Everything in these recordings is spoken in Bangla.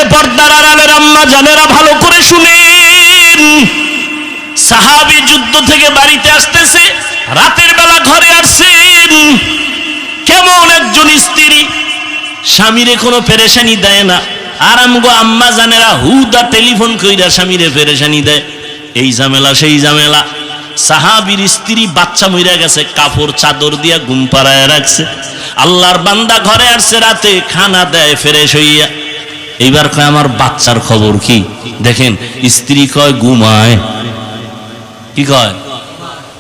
এ পর্দার আড়ালের আম্মা জানেরা ভালো করে শুনেন, সাহাবী যুদ্ধ থেকে বাড়িতে আসতেছে, রাতের বেলা ঘরে আসছেন। কেমন একজন স্ত্রী, স্বামীরে কোনো পেরেশানি দেয় না। আর আমগো আম্মা জানেরা হুদা টেলিফোন কইরা স্বামীরে পেরেশানি দেয়, এই ঝামেলা সেই ঝামেলা। সাহাবীর স্ত্রী বাচ্চা মইরা গেছে, কাপড় চাদর দিয়া ঘুম পাড়ায় রাখছে। আল্লাহর বান্দা ঘরে আসছে, রাতে খানা দেয় ফ্রেশ হইয়া। এইবার কয় আমার বাচ্চার খবর কি? দেখেন, স্ত্রী কয় ঘুমায়, কি কয়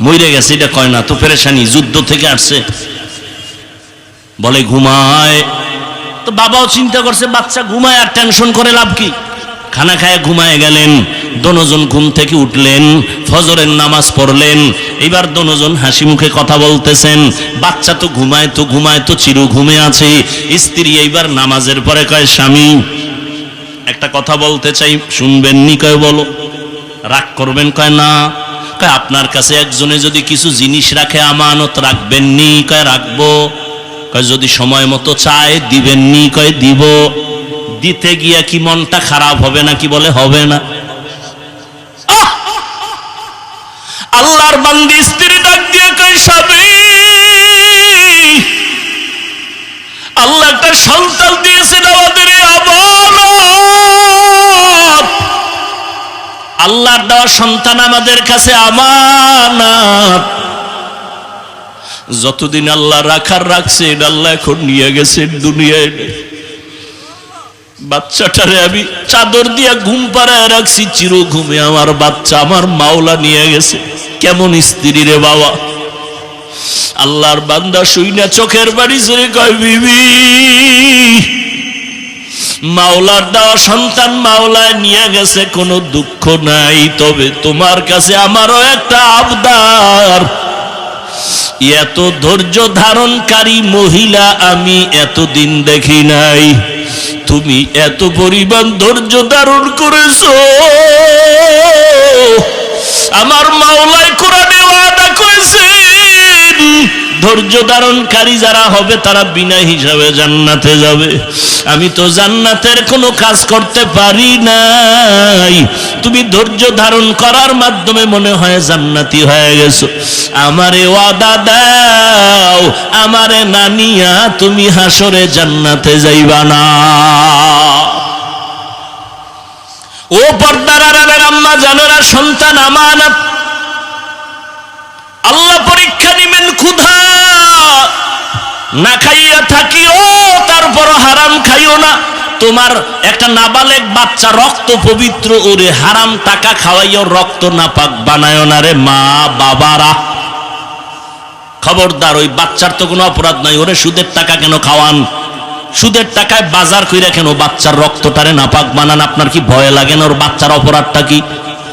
মইরে গেছে, এটা কয় না তো, পেরেশানি, যুদ্ধ থেকে আসছে, বলে ঘুমায়। তো বাবাও চিন্তা করছে বাচ্চা ঘুমায়, আর টেনশন করে লাভ কি? খানা খায় ঘুমায় গেলেন। দোনোজন ঘুম থেকে উঠলেন, ফজরের নামাজ পড়লেন। এবার দোনোজন হাসি মুখে কথা বলতেছেন। বাচ্চা তো ঘুমায় তো চির ঘুমে আছে। স্ত্রী এইবার নামাজের পরে কয়, স্বামী একটা কথা বলতে চাই, শুনবেন নি? কয় বলো। রাগ করবেন? কয় না। কয় আপনার কাছে একজনে যদি কিছু জিনিস রাখে, আমানত রাখবেন নি? কয় রাখবো। কয় যদি সময় মতো চায় দিবেন নি? কয় দিব। দিতে গিয়া কি মনটা খারাপ হবে না? কি বলে হবে না? আল্লাহর বান্দি স্ত্রী ডাক দিয়ে কয়, স্বামী আল্লাহ একটা সন্তান দিয়েছেন আমাদের, আমানত। আল্লাহর দেওয়া সন্তান আমাদের কাছে আমানত। যতদিন আল্লাহ রাখার রাখছেন, আল্লাহ এখন নিয়ে গেছেন দুনিয়ায়। বাচ্চাটারে আমি চাদর দিয়া ঘুম পাড়ায় রাখছি, চির ঘুমে আমার বাচ্চা আমার মাওলা নিয়ে গেছে। কেমন স্ত্রী রে বাবা! আল্লাহর বান্দা শুইনা চোখের বাড়ি ছেড়ে কয়, বিবি মাওলার দেওয়া সন্তান মাওলায় নিয়ে গেছে, কোনো দুঃখ নাই, তবে তোমার কাছে আমারও একটা আবদার। এত ধৈর্য ধারণকারী মহিলা আমি এতদিন দেখি নাই। তুমি এত পরিমাণ ধৈর্য ধারণ করেছো। আমার মাওলায় কোরআনে ওয়াদা করেছেন, ধৈর্য ধারণকারী যারা হবে তারা বিনা হিসাবে জান্নাতে যাবে। আমি তো জান্নাতের কোনো কাজ করতে পারি নাই, তুমি ধৈর্য ধারণ করার মাধ্যমে মনে হয় জান্নাতি হয়ে গেছো। আমারে ওয়াদা দাও, আমারে নানিয়া তুমি হাসরে জান্নাতে যাইবা না। ও পর্দার আড়ালের আম্মা জানেরা, সন্তান আমানত। আল্লাহ পরীক্ষা নিবেন। ক্ষুধা না খাইয়া থাকিও, তারপর হারাম খাইও না। তোমার একটা নাবালেগ বাচ্চা রক্ত পবিত্র, ওরে হারাম টাকা খাওয়াইও রক্ত নাপাক বানায় না রে মা বাবারা। খবরদার, ওই বাচ্চার তো কোনো অপরাধ নাই, ওরে সুদের টাকা কেন খাওয়ান? সুদের টাকায় বাজার কইরা কেন বাচ্চার রক্তটারে নাপাক বানান? আপনার কি ভয় লাগে না? ওর বাচ্চার অপরাধটা কি?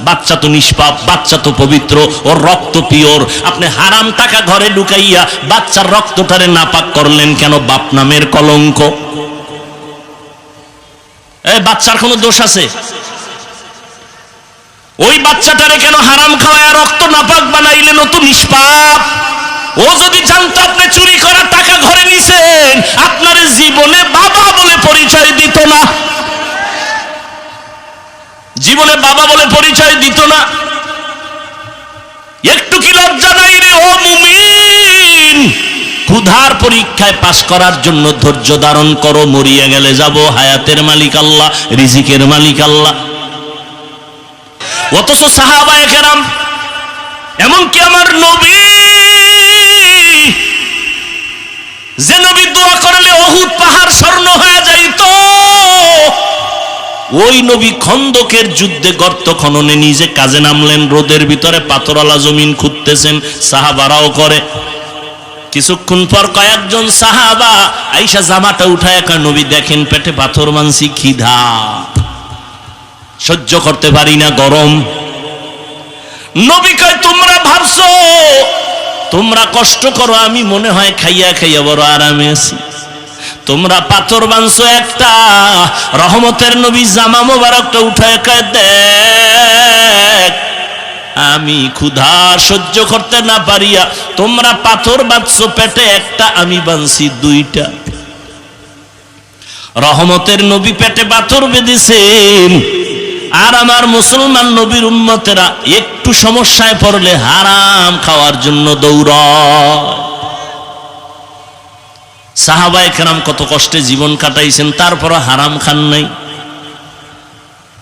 বাচ্চা তো নিষ্পাপ, বাচ্চা তো পবিত্র, ওর রক্ত পিওর। আপনি হারাম টাকা ঘরে ঢুকাইয়া বাচ্চার রক্তটারে নাপাক করলেন কেন? বাপ নামের কলঙ্ক। এই বাচ্চার কোনো দোষ আছে? ওই বাচ্চাটারে কেন হারাম খাওয়ায় রক্ত নাপাক বানাইলেন? ও তো নিষ্পাপ। ও যদি জানতো আপনি চুরি করা টাকা ঘরে নিছেন, আপনার জীবনে বাবা বলে পরিচয় দিত না, জীবনে বাবা বলে পরিচয় দিত না। একটু কি লজ্জা নাই রে ও মুমিন? ক্ষুধার পরীক্ষায় পাশ করার জন্য ধৈর্য ধারণ করো। মরিয়া গেলে যাব, হায়াতের মালিক আল্লাহ, রিজিকের মালিক আল্লাহ। অথচ সাহাবায়ে কেরাম, এমনকি আমার নবী, যে নবী দোয়া করলে উহুদ পাহাড় স্বর্ণ হয়ে যাইত, ওই নবী খন্দকের যুদ্ধে গর্ত খননে নিজে কাজে নামলেন। রোদের ভিতরে পাথরওয়ালা জমিন খুঁড়তেছেন, সাহাবারাও করে। কিছুক্ষণ পর কয়েকজন সাহাবা আইসা জামাটা উঠায় কয়, নবী দেখেন পেটে পাথর মানছি, খিদা সহ্য করতে পারি না, গরম। নবী কয়, তোমরা ভাবছো তোমরা কষ্ট করো, আমি মনে হয় খাইয়া খাইয়া বড় আরামে আছি। তোমরা পাথর বানছো একটা। রহমতের নবী জামা মোবারকটা উঠায় কয়, দেখ আমি ক্ষুধা সহ্য করতে না পারিয়া তোমরা পাথর বাঁধছো পেটে একটা, আমি বানছি দুইটা। রহমতের নবী পেটে পাথর বেঁধেছেন, আর আমার মুসলমান নবীর উম্মতেরা একটু সমস্যায় পড়লে হারাম খাওয়ার জন্য দৌড়ায়। সাহাবায়ে কেরাম কত কষ্টে জীবন কাটাইছেন, তারপর হারাম খান নাই।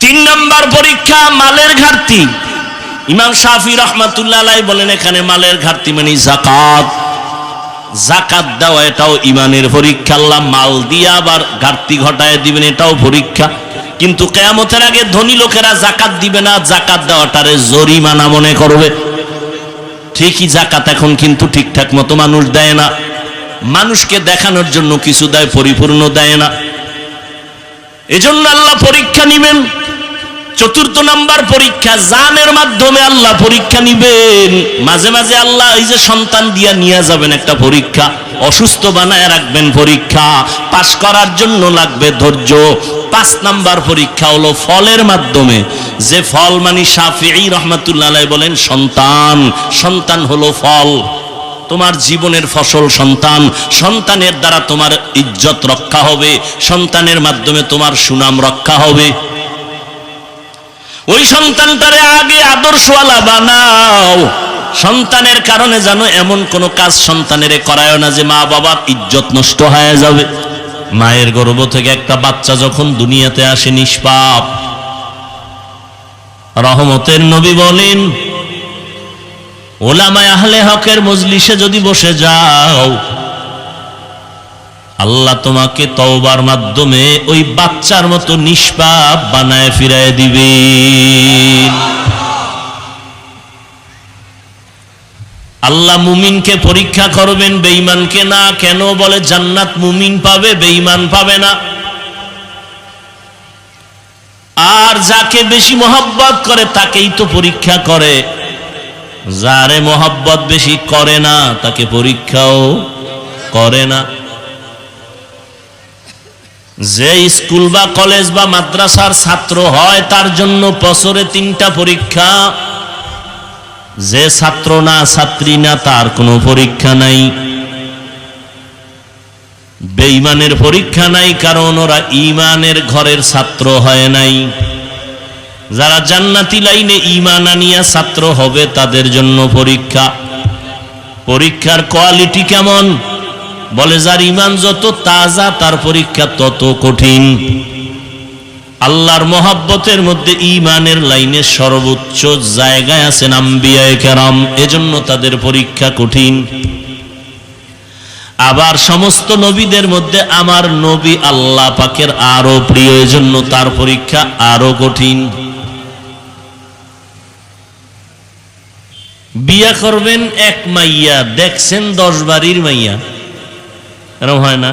3 নাম্বার পরীক্ষা মালের ঘাটতি। ইমাম শাফি রাহমাতুল্লাহ আলাইহি বলেন এখানে মালের ঘাটতি মানে যাকাত। যাকাত দেওয়া এটাও ইমানের পরীক্ষা। আল্লাহ মাল দিয়ে আবার ঘাটতি ঘটায় দিবেন, এটাও পরীক্ষা। কিন্তু কিয়ামতের আগে ধনী লোকেরা যাকাত দিবে না, যাকাত দেওয়াটারে জরিমানা মনে করবে। ঠিকই যাকাত এখন কিন্তু ঠিকঠাক মতো মানুষ দেয় না, মানুষকে দেখানোর জন্য কিছু দেয়, পরিপূর্ণ দেয় না। এজন্য আল্লাহ পরীক্ষা নিবেন। 4 নাম্বার পরীক্ষা জানের মাধ্যমে আল্লাহ পরীক্ষা নিবেন। মাঝে মাঝে আল্লাহ এই যে সন্তান দিয়া নিয়ে যাবেন একটা পরীক্ষা, অসুস্থ বানায় রাখবেন পরীক্ষা, পাস করার জন্য লাগবে ধৈর্য। 5 নাম্বার পরীক্ষা হলো ফলের মাধ্যমে, যে ফল মানে শাফিঈ রাহমাতুল্লাহ আলাইহি বলেন সন্তান। সন্তান হলো ফল, তোমার জীবনের ফসল সন্তান। সন্তানের দ্বারা তোমার ইজ্জত রক্ষা হবে, সন্তানের মাধ্যমে তোমার সুনাম রক্ষা হবে। ওই সন্তানটারে আগে আদর্শওয়ালা বানাও। সন্তানের কারণে যেন এমন কোনো কাজ সন্তানের করায় না যে মা বাবার ইজ্জত নষ্ট হয়ে যাবে। মায়ের গর্ভ থেকে একটা বাচ্চা যখন দুনিয়াতে আসে নিষ্পাপ, রহমতের নবী বলেন ওলামায়ে আহলে হকের মজলিসে যদি বসে যাও, আল্লাহ তোমাকে তওবার মাধ্যমে ওই বাচ্চার মতো নিষ্পাপ বানায় ফিরায় দিবেন। আল্লাহ মুমিনকে পরীক্ষা করবেন, বেঈমানকে না। কেন বলে জান্নাত মুমিন পাবে, বেঈমান পাবে না। আর যাকে বেশি মহব্বত করে তাকেই তো পরীক্ষা করে, যারে মহব্বত বেশি করে না তাকে পরীক্ষাও করে না। যে স্কুল বা কলেজ বা মাদ্রাসার ছাত্র হয় তার জন্য বছরে 3টা পরীক্ষা। যে ছাত্র না ছাত্রী না তার কোনো পরীক্ষা নাই। বেঈমানের পরীক্ষা নাই, কারণ ওরা ঈমানের ঘরের ছাত্র হয় নাই। যারা জান্নাতি লাইনে ঈমান আনিয়া ছাত্র হবে তাদের জন্য পরীক্ষা। পরীক্ষার কোয়ালিটি কেমন? বলে যার ঈমান যত তাজা তার পরীক্ষা তত কঠিন। আল্লাহর মহব্বতের মধ্যে ঈমানের লাইনে সর্বোচ্চ জায়গায় আছেন আম্বিয়ায়ে কেরাম, এজন্য তাদের পরীক্ষা কঠিন। আবার সমস্ত নবীদের মধ্যে আমার নবী আল্লাহ পাকের আরো প্রিয়, এজন্য তার পরীক্ষা আরো কঠিন। বিয়া করবেন এক মাইয়া, দেখছেন 10 বাড়ির মাইয়া, এরকম হয় না?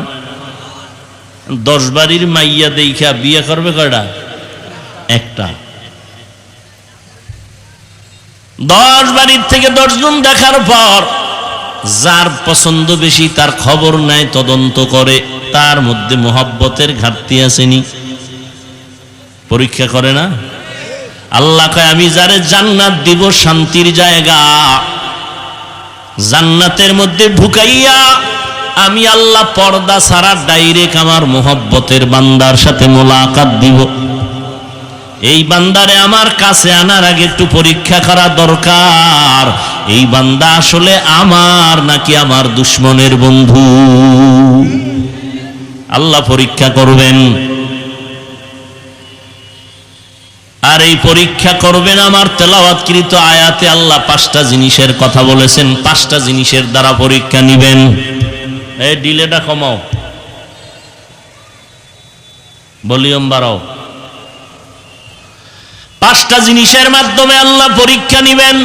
10 বাড়ির মাইয়া দেখা বিয়া করবে কয়টা? একটা। 10 বাড়ির থেকে 10 জন দেখার পর যার পছন্দ বেশি তার খবর নেয়, তদন্ত করে, তার মধ্যে মোহাব্বতের ঘাটতি আসেনি, পরীক্ষা করে না? আল্লাহ কয় আমি যারে জান্নাত দিব, শান্তির জায়গা, জান্নাতের মধ্যে ঢুকাইয়া আমি আল্লাহ পর্দা ছাড়া ডাইরেক্ট আমার মোহাব্বতের বান্দার সাথে মোলাকাত দিব। এই বান্দারে আমার কাছে আনার আগে একটু পরীক্ষা করা দরকার, এই বান্দা আসলে আমার নাকি আমার দুশমনের বন্ধু। আল্লাহ পরীক্ষা করবেন। আর এই পরীক্ষা করবেন আমার তেলাওয়াতকৃত আয়াতে আল্লাহ 5টা জিনিসের কথা বলেছেন। 5টা জিনিসের দ্বারা পরীক্ষা নিবেন। এই ডিলেটা কমাও, ভলিউম বাড়াও। 5টা জিনিসের মাধ্যমে আল্লাহ পরীক্ষা নিবেন।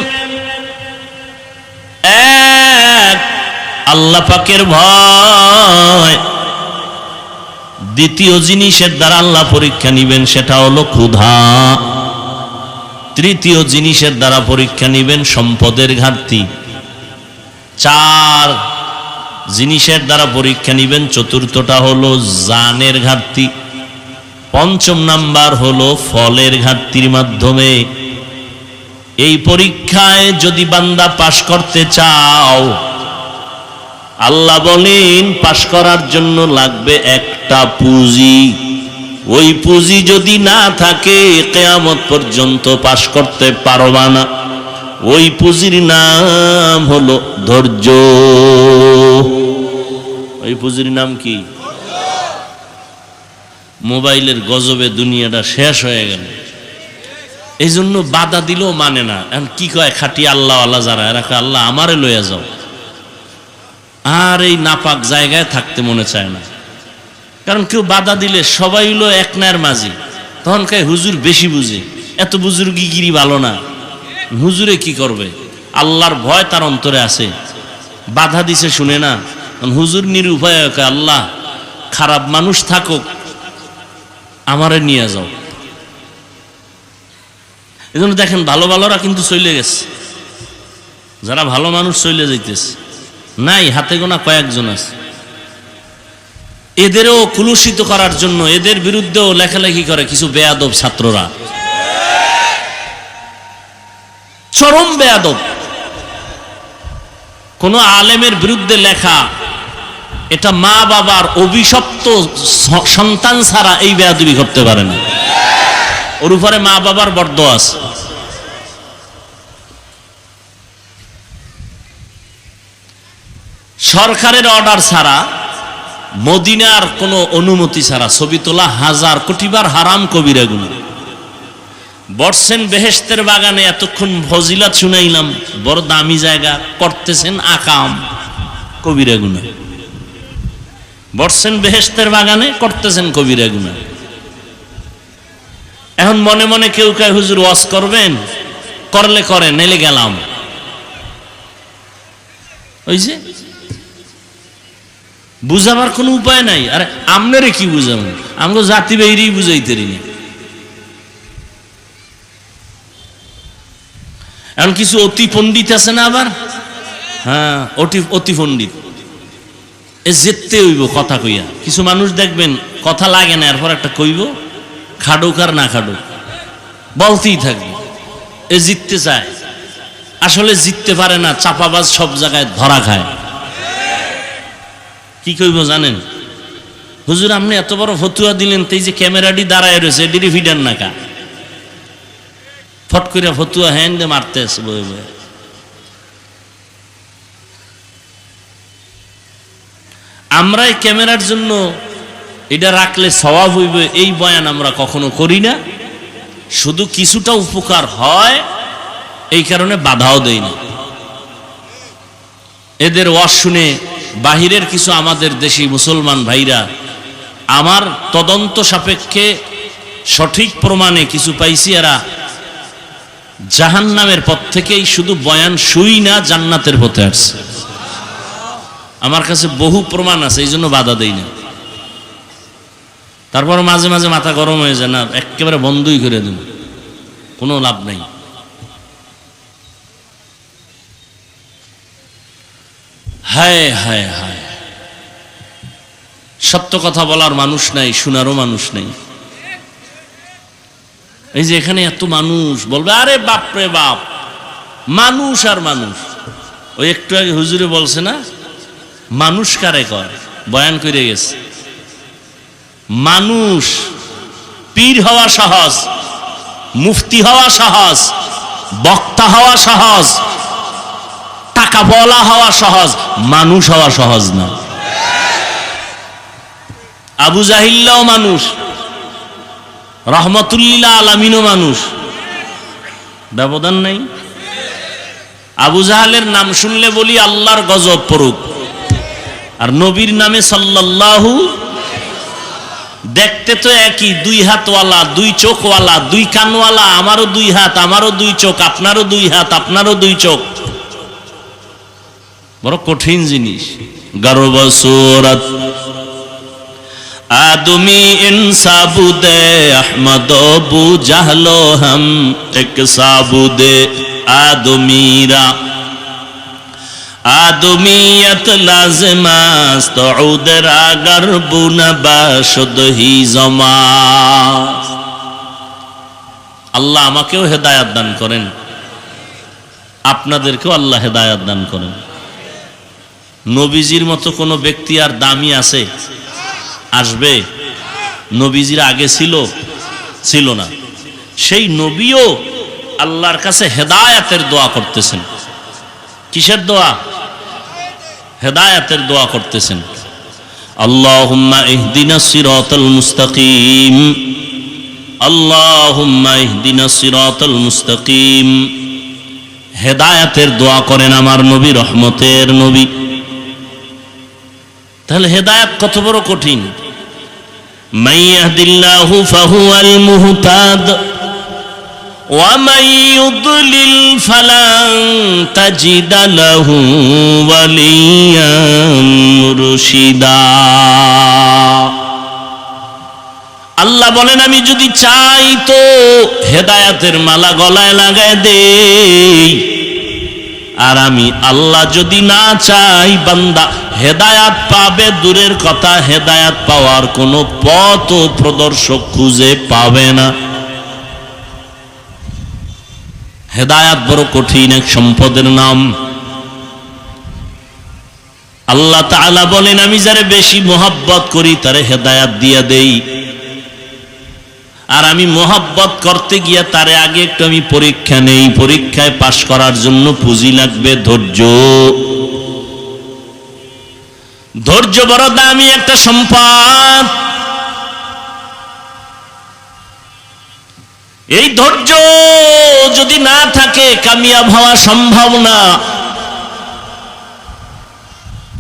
1, আল্লাহ পাকের ভয়। 2য় জিনিসের দ্বারা আল্লাহ পরীক্ষা নিবেন, সেটা হলো ক্ষুধা। 3য় জিনিসের দ্বারা পরীক্ষা নিবেন সম্পদের ঘাটতি। 4 জিনিসের দ্বারা পরীক্ষা নিবেন, 4টা হলো জানের ঘাটতি। 5ম নাম্বার হলো ফলের ঘাটতির মাধ্যমে। এই পরীক্ষায় যদি বান্দা পাশ করতে চাও, আল্লাহ বলেন পাশ করার জন্য লাগবে একটা পুঁজি। ওই পুঁজি যদি না থাকে কিয়ামত পর্যন্ত পাশ করতে পারবা না। ওই পুঁজির নাম হলো ধৈর্য। ওই পুঁজির নাম কি? মোবাইলের গজবে দুনিয়াটা শেষ হয়ে গেল। এই জন্য বাধা দিলেও মানে না। এখন কি কয় খাটি আল্লাহ আল্লাহ যারা, এরা কয় আল্লাহ আমারে লইয়া যাও। আর এই নাপাক জায়গায় থাকতে মনে চায় না। কারণ কেউ বাধা দিলে সবাই হলো এক নায়ের মাঝি, তখন কয় হুজুর বেশি বুঝে, এত বুজুর্গিগিরি ভালো না। হুজুরে কি করবে? আল্লাহর ভয় তার অন্তরে আছে, বাধা দিছে শুনে না। হুজুর নিরুপায় কয় আল্লাহ খারাপ মানুষ থাকুক, আমারে নিয়ে যাও। এই জন্য দেখেন ভালো ভালোরা কিন্তু চলে গেছে, যারা ভালো মানুষ চলে যাইতেছে নাই, হাতে গোনা কয়েকজন আছে। এদেরও কুলুষিত করার জন্য এদের বিরুদ্ধেও লেখালেখি করে কিছু বেয়াদব ছাত্ররা, চরম বেয়াদব। কোন আলেমের বিরুদ্ধে লেখা, এটা মা বাবার অভিশপ্ত সন্তান ছাড়া এই বেয়াদবি করতে পারে না। ওর উপরে মা বাবার বরদোয়া আছে। সরকারের অর্ডার ছাড়া, মদিনার কোনো অনুমতি ছাড়া ছবি তোলা হাজার কোটিবার হারাম, কবিরা গুনাহ। বসছেন বেহেশতের বাগানে, এতক্ষণ ফজিলাত শুনাইলাম, বড় দামি জায়গা, করতেছেন আকাম, কবিরা গুনাহ। বসছেন বেহেশতের বাগানে, করতেছেন কবিরা গুনাহ। এখন মনে মনে কেউ কয় হুজুর ওয়াজ করবেন, করলে করেন, নেলে গেলাম। ওই যে বুঝাবার কোনো উপায় নাই। আরে আমনেরে কি বুঝাবেন? আমগো জাতি বেরিয়ে বুঝাইতে রিনি। এখন কিছু অতি পণ্ডিত আছে না আবার, হ্যাঁ অতি পণ্ডিত, এ যেতে হইব কথা কইয়া। কিছু মানুষ দেখবেন কথা লাগে না, এরপর একটা কইব, খাডুক আর না খাডুক বলতেই থাকবে। এ জিততে চায়, আসলে জিততে পারে না, চাপাবাজ সব জায়গায় ধরা খায়। কি কইব জানেন? হুজুর আপনি এত বড় ফতুয়া দিলেন, তাই যে ক্যামেরাটি দাঁড়ায় রয়েছে, এটি ফিডার নাকা, ফট করে ফতুয়া হ্যান্ড দিয়ে মারতে আছে বয়ে বয়ে। আমরা এই ক্যামেরার জন্য এটা রাখলে সওয়াব হইবে এই বয়ান আমরা কখনো করি না। শুধু কিছুটা উপকার হয় এই কারণে বাধাও দেই না। এদের ওয়াজ শুনে বাহিরের কিছু আমাদের দেশি মুসলমান ভাইরা, আমার তদন্ত সাপেক্ষে সঠিক প্রমাণে কিছু পাইছি, এরা জাহান্নামের পথ থেকেই শুধু বয়ান শুই না, জান্নাতের পথে আসছে। আমার কাছে বহু প্রমাণ আছে, এই জন্য বাধা দেই না। তারপর মাঝে মাঝে মাথা গরম হয়ে যায়, না একেবারে বন্ধই করে দেন, কোনো লাভ নাই। হায় হায় হায়, সত্য কথা বলার মানুষ নাই, শোনারও মানুষ নাই। এই যে এখানে এত মানুষ বলবে, আরে বাপ রে বাপ, মানুষ আর মানুষ। ওই একটু আগে হুজুরে বলছে না, মানুষ কারে কয়, বয়ান করে গেছে। মানুষ, পীর হওয়া সহজ, মুফতি হওয়া সহজ, বক্তা হওয়া সহজ, টাকা বলা হওয়া সহজ, মানুষ হওয়া সহজ না। আবু জাহিল্লাও মানুষ, রহমতুল্লিল আলামিনও মানুষ, ব্যবধান নাই। আবু জাহালের নাম শুনলে বলি আল্লাহর গজব পড়ুক, আর নবীর নামে সাল্লাল্লাহু, দেখতে তো একই, দুই হাতওয়ালা, দুই চোখওয়ালা, দুই কানওয়ালা, আমারও দুই হাত, আমারও দুই চোখ, আপনারও দুই হাত, আপনারও দুই চোখ। বড় কঠিন জিনিস। গর্ব সুরত आदमी इन साबुदे अहमद बू जहलो हम एक साबुदे आदमीरा आदमीयत लाज़िमास्त उदरा गर्बु नबाशुद ही जमा। আল্লাহ আমাকেও হেদায়েত দান করেন, আপনাদেরকেও আল্লাহ হেদায়েত দান করেন। নবীজির মতো কোনো ব্যক্তি আর দামি আছে? আসবে? নবীজির আগে ছিল না। সেই নবীও আল্লাহর কাছে হেদায়েতের দোয়া করতেছেন। কিসের দোয়া? হেদায়েতের দোয়া করতেছেন। আল্লাহুম্মা ইহদিনাস সিরাতাল মুস্তাকিম, আল্লাহুম্মা ইহদিনাস সিরাতাল মুস্তাকিম। হেদায়েতের দোয়া করেন আমার নবী, রহমতের নবী। তাহলে হেদায়েত কত বড় কঠিন। মান ইয়াহদিল্লাহু ফাহুয়াল মুহতাদ ওয়া মান ইউদ্লিল ফালান তাজিদা লাহু ওয়ালিয়াম মুরশিদা। আল্লাহ বলেন আমি যদি চাই তো হেদায়েতের মালা গলায় লাগায় দেই, আর আমি আল্লাহ যদি না চাই বান্দা হেদায়াত পাবে দূরের কথা, হেদায়াত পাওয়ার কোনো পথ ও প্রদর্শক খুঁজে পাবে না। হেদায়াত বড় কঠিন এক সম্পদের নাম। আল্লাহ তাআলা বলেন আমি যারে বেশি মোহাব্বত করি তারে হেদায়াত দিয়া দেই, আর আমি মোহাব্বত করতে গিয়া তারে আগে একটু আমি পরীক্ষা নেই। পরীক্ষায় পাশ করার জন্য পুঁজি লাগবে ধৈর্য। ধৈর্য বড় দামি একটা সম্পদ। এই ধৈর্য যদি না থাকে কামিয়াব হওয়া সম্ভব না।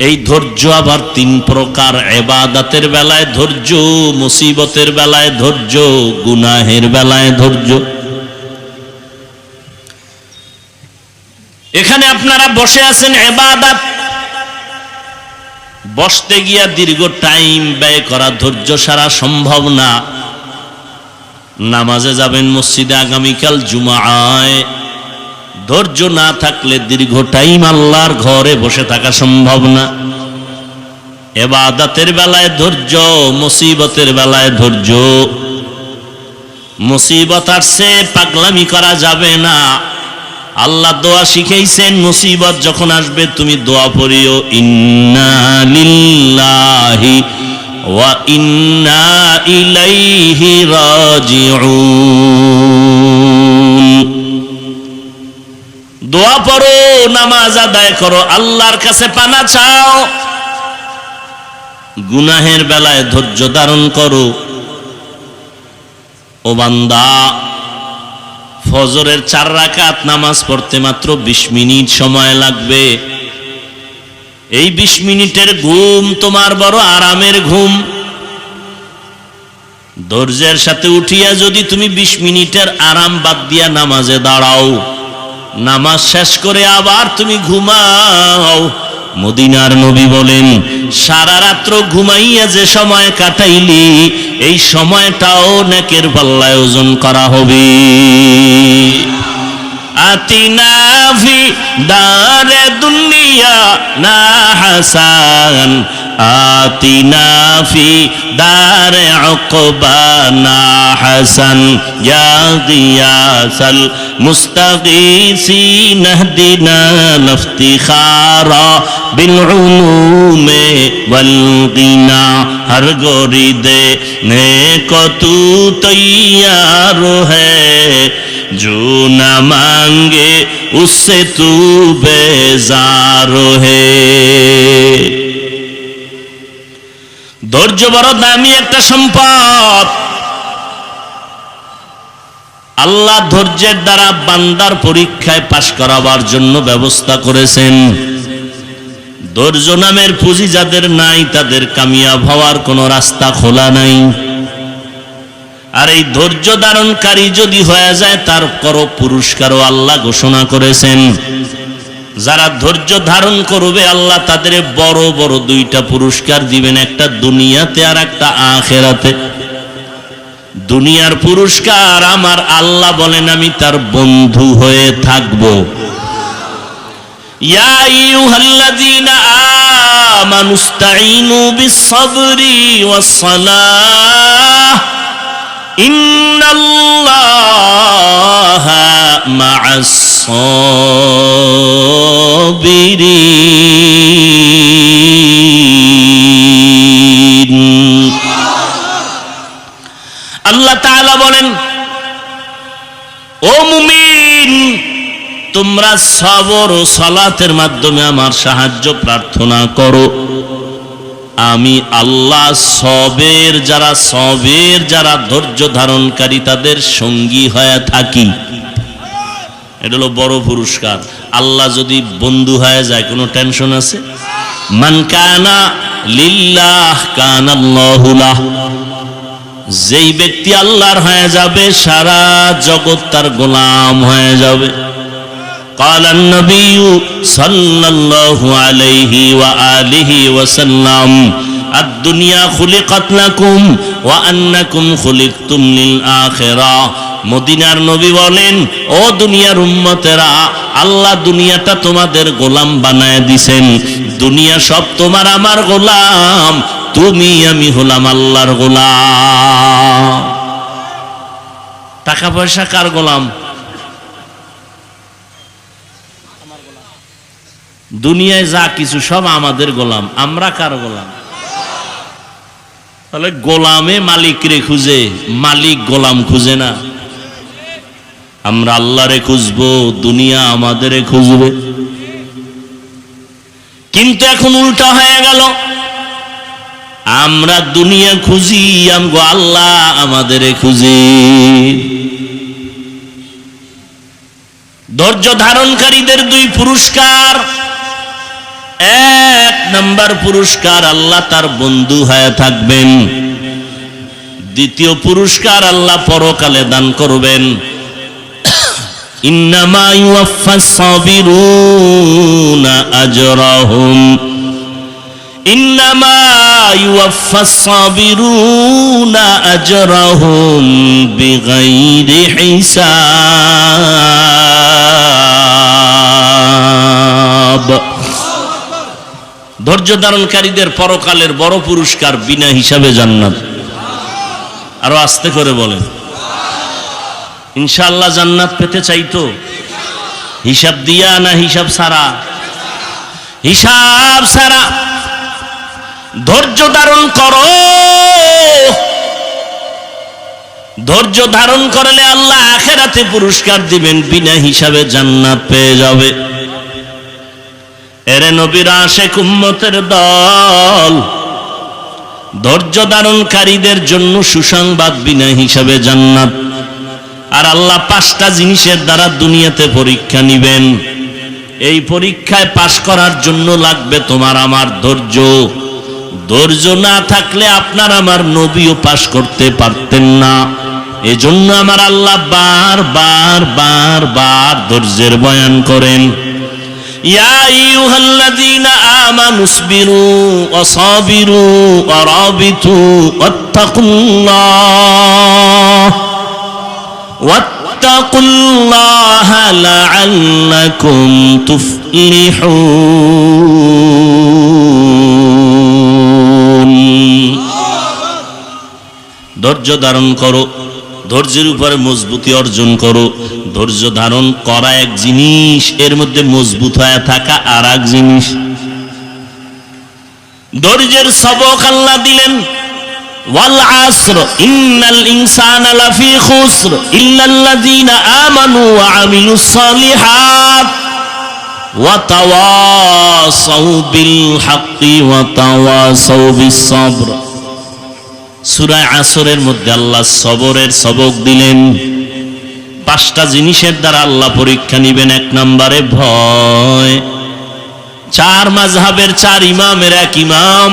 এই ধৈর্য আবার তিন প্রকার। ইবাদতের বেলায় ধৈর্য, মুসিবতের বেলায় ধৈর্য, গুনাহের বেলায় ধৈর্য। এখানে আপনারা বসে আছেন ইবাদত, বসতে গিয়া দীর্ঘ টাইম ব্যয় করা ধৈর্য সারা সম্ভব না। নামাজে যাবেন মসজিদে আগামীকাল জুমায়, ধৈর্য না থাকলে দীর্ঘ টাইম আল্লাহর ঘরে বসে থাকা সম্ভব না। ইবাদতের বেলায় ধৈর্য, মুসিবতের বেলায় ধৈর্য। মুসিবত আসছে পাগলামি করা যাবে না। আল্লাহ দোয়া শিখাইছেন মুসিবত যখন আসবে তুমি দোয়া পড়িও ইন্না লিল্লাহি ওয়া ইন্না ইলাইহি রাজিউন। দোয়া পড়ো, নামাজ আদায় করো, আল্লাহর কাছে পানা চাও। গুনাহের বেলায় ধৈর্য ধারণ করো। ও বান্দা, ফজরের 4 রাকাত নামাজ পড়তে মাত্র 20 মিনিট সময় লাগবে। এই 20 মিনিটের ঘুম তোমার বড় আরামের ঘুম। ধৈর্যের সাথে উঠিয়া যদি তুমি 20 মিনিটের আরাম বাদ দিয়া নামাজে দাঁড়াও, নামাজ শেষ করে আবার তুমি ঘুমাও, মদিনার নবী বলেন সারা রাত্র ঘুমাইয়া যে সময় কাটাইলি এই সময়টাও নেকের পাল্লায় ওজন করা হবে। আতিনা ফি দারে দুনিয়া না হাসান, আতিনা ফি দারে উকবা না হাসান, ইয়া গিয়াসাল মুস্তাগীসিন ইহদিনা লিফতিখারা বিল উলুমে ওয়াল গিনা। হর গরিদে নেক তু তৈয়ার হ্যায়, जो न मांगे उससे तू बेजार है। ধৈর্য বড় দামি একটা সম্পদ। আল্লাহ ধৈর্যের দ্বারা বান্দার পরীক্ষায় পাশ করাবার জন্য ব্যবস্থা করেছেন। ধৈর্য নামের পুঁজি যাদের নাই তাদের কামিয়াব হওয়ার কোনো রাস্তা খোলা নাই। আর এই ধৈর্য ধারণকারী যদি হয়ে যায় তার করো পুরস্কারও আল্লাহ ঘোষণা করেছেন। যারা ধৈর্য ধারণ করবে আল্লাহ তাদের বড় বড় 2টা পুরস্কার দিবেন, একটা দুনিয়াতে আর একটা আখিরাতে। দুনিয়ার পুরস্কার আমার আল্লাহ বলেন আমি তার বন্ধু হয়ে থাকব। ইয়া আইয়ুহাল্লাযীনা আমানুস্তাঈনু বিস-সাবরি ওয়াস-সালাহ ইন্নাল্লাহা মা'আস সাবিরিন। আল্লাহ তাআলা বলেন, ও মুমিন, তোমরা সবর ও সালাতের মাধ্যমে আমার সাহায্য প্রার্থনা করো। আমি আল্লাহ সবের যারা ধৈর্য ধারণকারী তাদের সঙ্গী হয়ে থাকি। এটা হলো বড় পুরস্কার। আল্লাহ যদি বন্ধু হয়ে যায় কোনো টেনশন আছে? মান কানা লিল্লাহ কানাল্লাহু লাহ। যেই ব্যক্তি আল্লাহর হয়ে যাবে সারা জগৎ তার গোলাম হয়ে যাবে। قال النبي صلى الله عليه وآله وسلم الدنيا خلقت لكم وأنكم خلقتم للآخرة। মদিনার নবী বলেন, ও দুনিয়ার উম্মতেরা, আল্লাহ দুনিয়াটা তোমাদের গোলাম বানায় দিছেন। দুনিয়া সব তোমার আমার গোলাম, তুমি আমি হলাম আল্লাহর গোলাম। টাকা পয়সা কার গোলাম? দুনিয়ায় যা কিছু সব আমাদের গোলাম, আমরা কার গোলাম? তাহলে গোলামে মালিকরে খুঁজে, মালিক গোলাম খুঁজে না। আমরা আল্লাহরে খুঁজবো, দুনিয়া আমাদেরে খুঁজবে। কিন্তু এখন উল্টা হয়ে গেল, আমরা দুনিয়া খুঁজি, আমগো আল্লাহ আমাদেরে খুঁজি। ধৈর্য ধারণকারীদের দুই পুরস্কার। এক নাম্বার পুরস্কার, আল্লাহ তার বন্ধু হয়ে থাকবেন। দ্বিতীয় পুরস্কার, আল্লাহ পরকালে দান করবেন। ইন্নামা ইউওয়াফাস সাবিরুনা আজরাহুম, ইন্নামা ইউওয়াফাস সাবিরুনা আজরাহুম বিগাইরি হিসাব। ধৈর্য ধারণকারীদের পরকালের বড় পুরস্কার, বিনা হিসাবে জান্নাত। আরো আস্তে করে বলেন, ইনশাআল্লাহ জান্নাত পেতে চাইতো? হিসাব দিয়া না হিসাব ছাড়া? হিসাব ছাড়া। ধৈর্য ধারণ করো, ধৈর্য ধারণ করলে আল্লাহ আখিরাতে পুরস্কার দিবেন, বিনা হিসাবে জান্নাত পেয়ে যাবে। এরে নবীর আশিক উম্মতের দল, ধৈর্য ধারণকারীদের জন্য সুসংবাদ, বিনা হিসাবে জান্নাত। আর আল্লাহ 5টা জিনিসের দ্বারা দুনিয়াতে পরীক্ষা নিবেন। এই পরীক্ষায় পাশ করার জন্য লাগবে তোমার আমার ধৈর্য। ধৈর্য না থাকলে আপনার আমার নবীও পাশ করতে পারতেন না। এজন্য আমার আল্লাহ বার বার ধৈর্যের বয়ান করেন। ইয়া আইয়ুহাল্লাযীনা আমানুসবিরু ওয়া সাবিরু ওয়া রাবিতু ওয়াত্তাকুল্লাহা লাআল্লাকুম তুফলিহুন। ধৈর্য ধারণ করো, ধৈর্যের উপরে মজবুতি অর্জন করো। ধৈর্য ধারণ করা এক জিনিস, এর মধ্যে মজবুত হয়ে থাকা আর এক জিনিস। ধৈর্যের সবক আল্লাহ দিলেন, ওয়াল আসর ইন্নাল ইনসানা লাফি খুসর ইল্লাল্লাযীনা আমানু ওয়া আমিলুস সালিহাত ওয়া তাওয়াসাউ বিল হাক্কি ওয়া তাওয়াসাউ বিস সাবর। সূরা আসরের মধ্যে আল্লাহ সবরের সবক দিলেন। 5টা জিনিসের দ্বারা আল্লাহ পরীক্ষা নিবেন। 1 নম্বরে ভয়। 4 মাযহাবের 4 ইমামের এক ইমাম,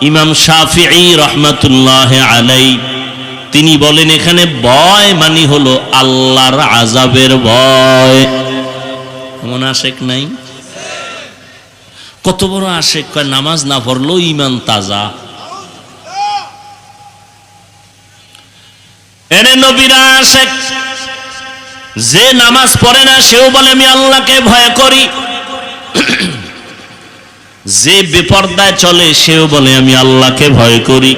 ইমাম শাফিঈ রাহমাতুল্লাহ আলাইহি, তিনি বলেন এখানে ভয় মানে হলো আল্লাহর আযাবের ভয়। এমন আশেক নাই? কত বড় আশেক, কয় নামাজ না পড়লেও ঈমান তাজা। এনে নবীরা আশেক। যে নামাজ পড়ে না সেও বলে আমি আল্লাহকে ভয় করি। যে বেপরদায় চলে সেও বলে আমি আল্লাহকে ভয় করি।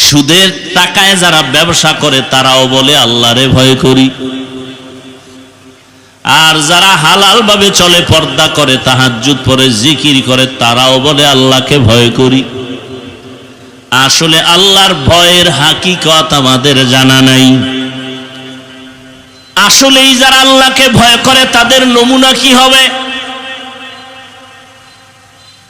সুদের টাকায় যারা ব্যবসা করে তারাও বলে আল্লাহরে ভয় করি। আর যারা হালাল ভাবে চলে, পর্দা করে, তাহাজ্জুদ পড়ে, জিকির করে, তারাও বলে আল্লাহকে ভয় করি। আসলে আল্লাহর ভয়ের হাকিকত আমাদের জানা নাই। আসলেই যারা আল্লাহকে ভয় করে তাদের নমুনা কি হবে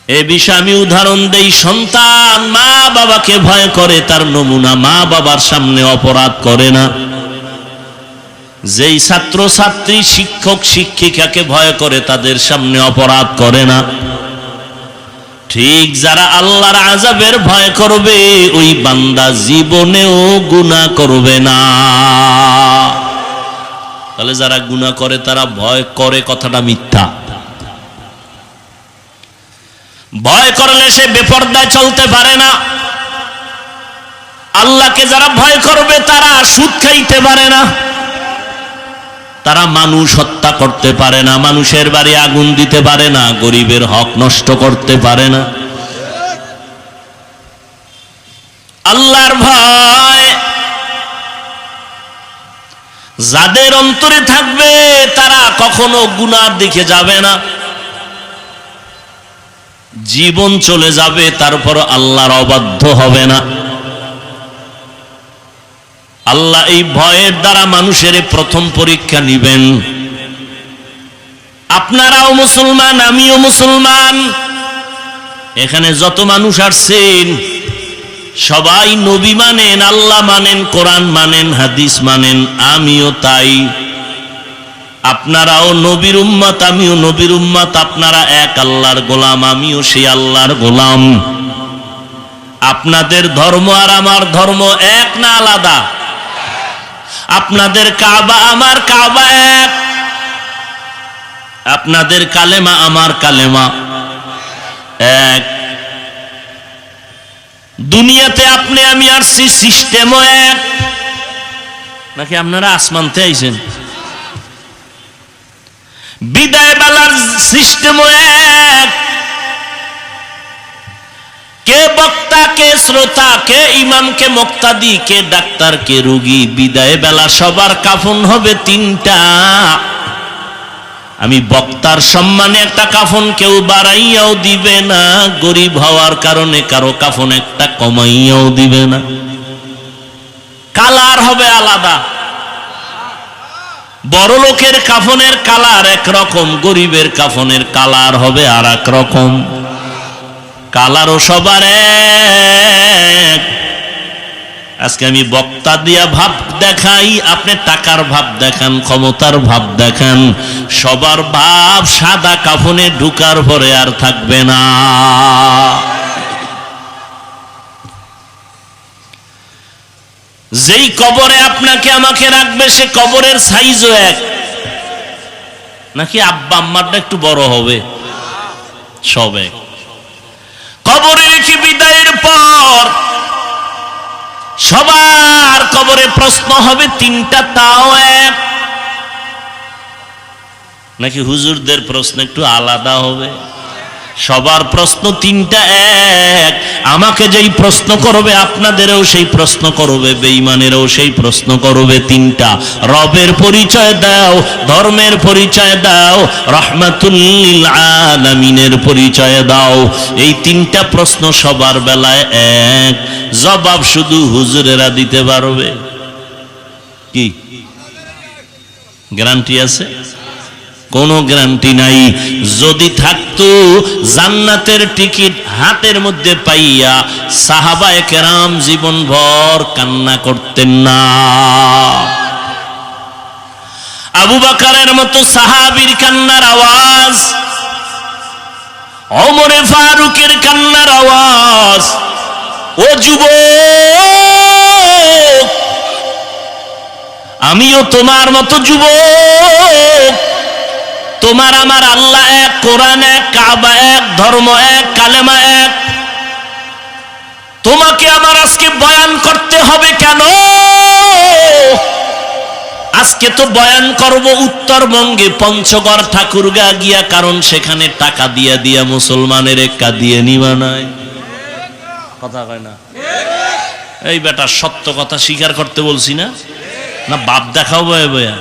এ বিষয়ে আমি উদাহরণ দেই। সন্তান মা বাবাকে ভয় করে, তার নমুনা মা বাবার সামনে অপরাধ করে না। যেই ছাত্র ছাত্রী শিক্ষক শিক্ষিকাকে ভয় করে, তাদের সামনে অপরাধ করে না। ঠিক যারা আল্লাহর আযাবের ভয় করবে, ওই বান্দা জীবনেও গুনাহ করবে না। তাহলে যারা গুনাহ করে তারা ভয় করে, কথাটা মিথ্যা। ভয় করলে সে বেপরদায় চলতে পারে না। আল্লাহকে যারা ভয় করবে তারা সুদ খাইতে পারে না, তারা মানুষ হত্যা করতে পারে না, মানুষের বাড়ি আগুন দিতে পারে না, গরিবের হক নষ্ট করতে পারে না। আল্লাহর ভয় যাদের অন্তরে থাকবে তারা কখনো গুনার দিকে যাবে না। জীবন চলে যাবে, তারপর আল্লাহর অবাধ্য হবে না। আল্লাহ এই ভয়ের দ্বারা মানুষের প্রথম পরীক্ষা নিবেন। আপনারাও মুসলমান, আমিও মুসলমান, এখানে যত মানুষ আসছেন সবাই নবী মানেন, আল্লাহ মানেন, কোরআন মানেন, হাদিস মানেন, আমিও তাই। আপনারাও নবীর উম্মত, আমিও নবীর উম্মত। আপনারা এক আল্লাহর গোলাম, আমিও সেই আল্লাহর গোলাম। আপনাদের ধর্ম আর আমার ধর্ম এক না আলাদা? আপনাদের কাবা আমার কাবা এক, আপনাদের কালেমা আমার কালেমা এক। দুনিয়াতে আপনি আমি আসছি, সিস্টেমও এক। নাকি আপনারা আসমানতে আইছেন? বিদায় বেলার সিস্টেমও এক। কে বক্তা, কে শ্রোতা, কে ইমাম, কে মুক্তাদি, কে ডাক্তার, কে রোগী। বিদায় বেলা সবার কাফন হবে তিনটা। আমি বক্তার সম্মানে একটা কাফন কেউ বাড়াইয়াও দিবে না, গরিব হওয়ার কারণে কারো কাফন একটা কমাইয়াও দিবে না। কালার হবে আলাদা। বড় লোকের কাফনের কালার একরকম, গরিবের কাফনের কালার হবে আর এক রকম। কালারও সবার এক। আজকে আমি বক্তা দিয়া ভাব দেখাই, আপনি টাকার ভাব দেখান, ক্ষমতার ভাব দেখান, সবার ভাব সাদা কাফনে ঢুকার পরে আর থাকবে না। যেই কবরে আপনাকে আমাকে রাখবে সে কবরের সাইজও এক। নাকি আব্বা আম্মারটা একটু বড় হবে? সব এক। কবরে রেখে বিদায়ের পর সবার কবরে প্রশ্ন হবে তিনটা, তাও এক। নাকি হুজুরদের প্রশ্ন একটু আলাদা হবে? সবার প্রশ্ন তিনটা এক। আমাকে যেই প্রশ্ন করবে আপনাদেরও সেই প্রশ্ন করবে, বেঈমানেরও সেই প্রশ্ন করবে। তিনটা, রবের পরিচয় দাও, ধর্মের পরিচয় দাও, রাহমাতুল লিল আলামিনের পরিচয় দাও। এই তিনটা প্রশ্ন সবার বেলায় এক। জবাব শুধু হুজুরেরা দিতে পারবে। কি গ্যারান্টি আছে? কোনো গ্যারান্টি নাই। যদি থাকতো জান্নাতের টিকিট হাতের মধ্যে পাইয়া সাহাবায়ে কেরাম জীবনভর কান্না করতেন না। আবু বকরের মতো সাহাবীর কান্নার আওয়াজ, ওমরে ফারুকের কান্নার আওয়াজ। ও যুবক, আমিও তোমার মতো যুবক। তোমার আমার আল্লাহ এক, কোরআন এক, কাবা এক, ধর্ম এক, কালেমা এক। তোমাকে আমার আজকে বয়ান করতে হবে কেন? আজকে তো বয়ান করব উত্তরবঙ্গে পঞ্চগড় ঠাকুরগা গিয়া, কারণ সেখানে টাকা দিয়া দিয়া মুসলমানের একা দিয়ে নিবা নাই। কথা কয় না? এই বেটা সত্য কথা স্বীকার করতে বলছি না? না বাপ দেখাও বয়ে বয়া?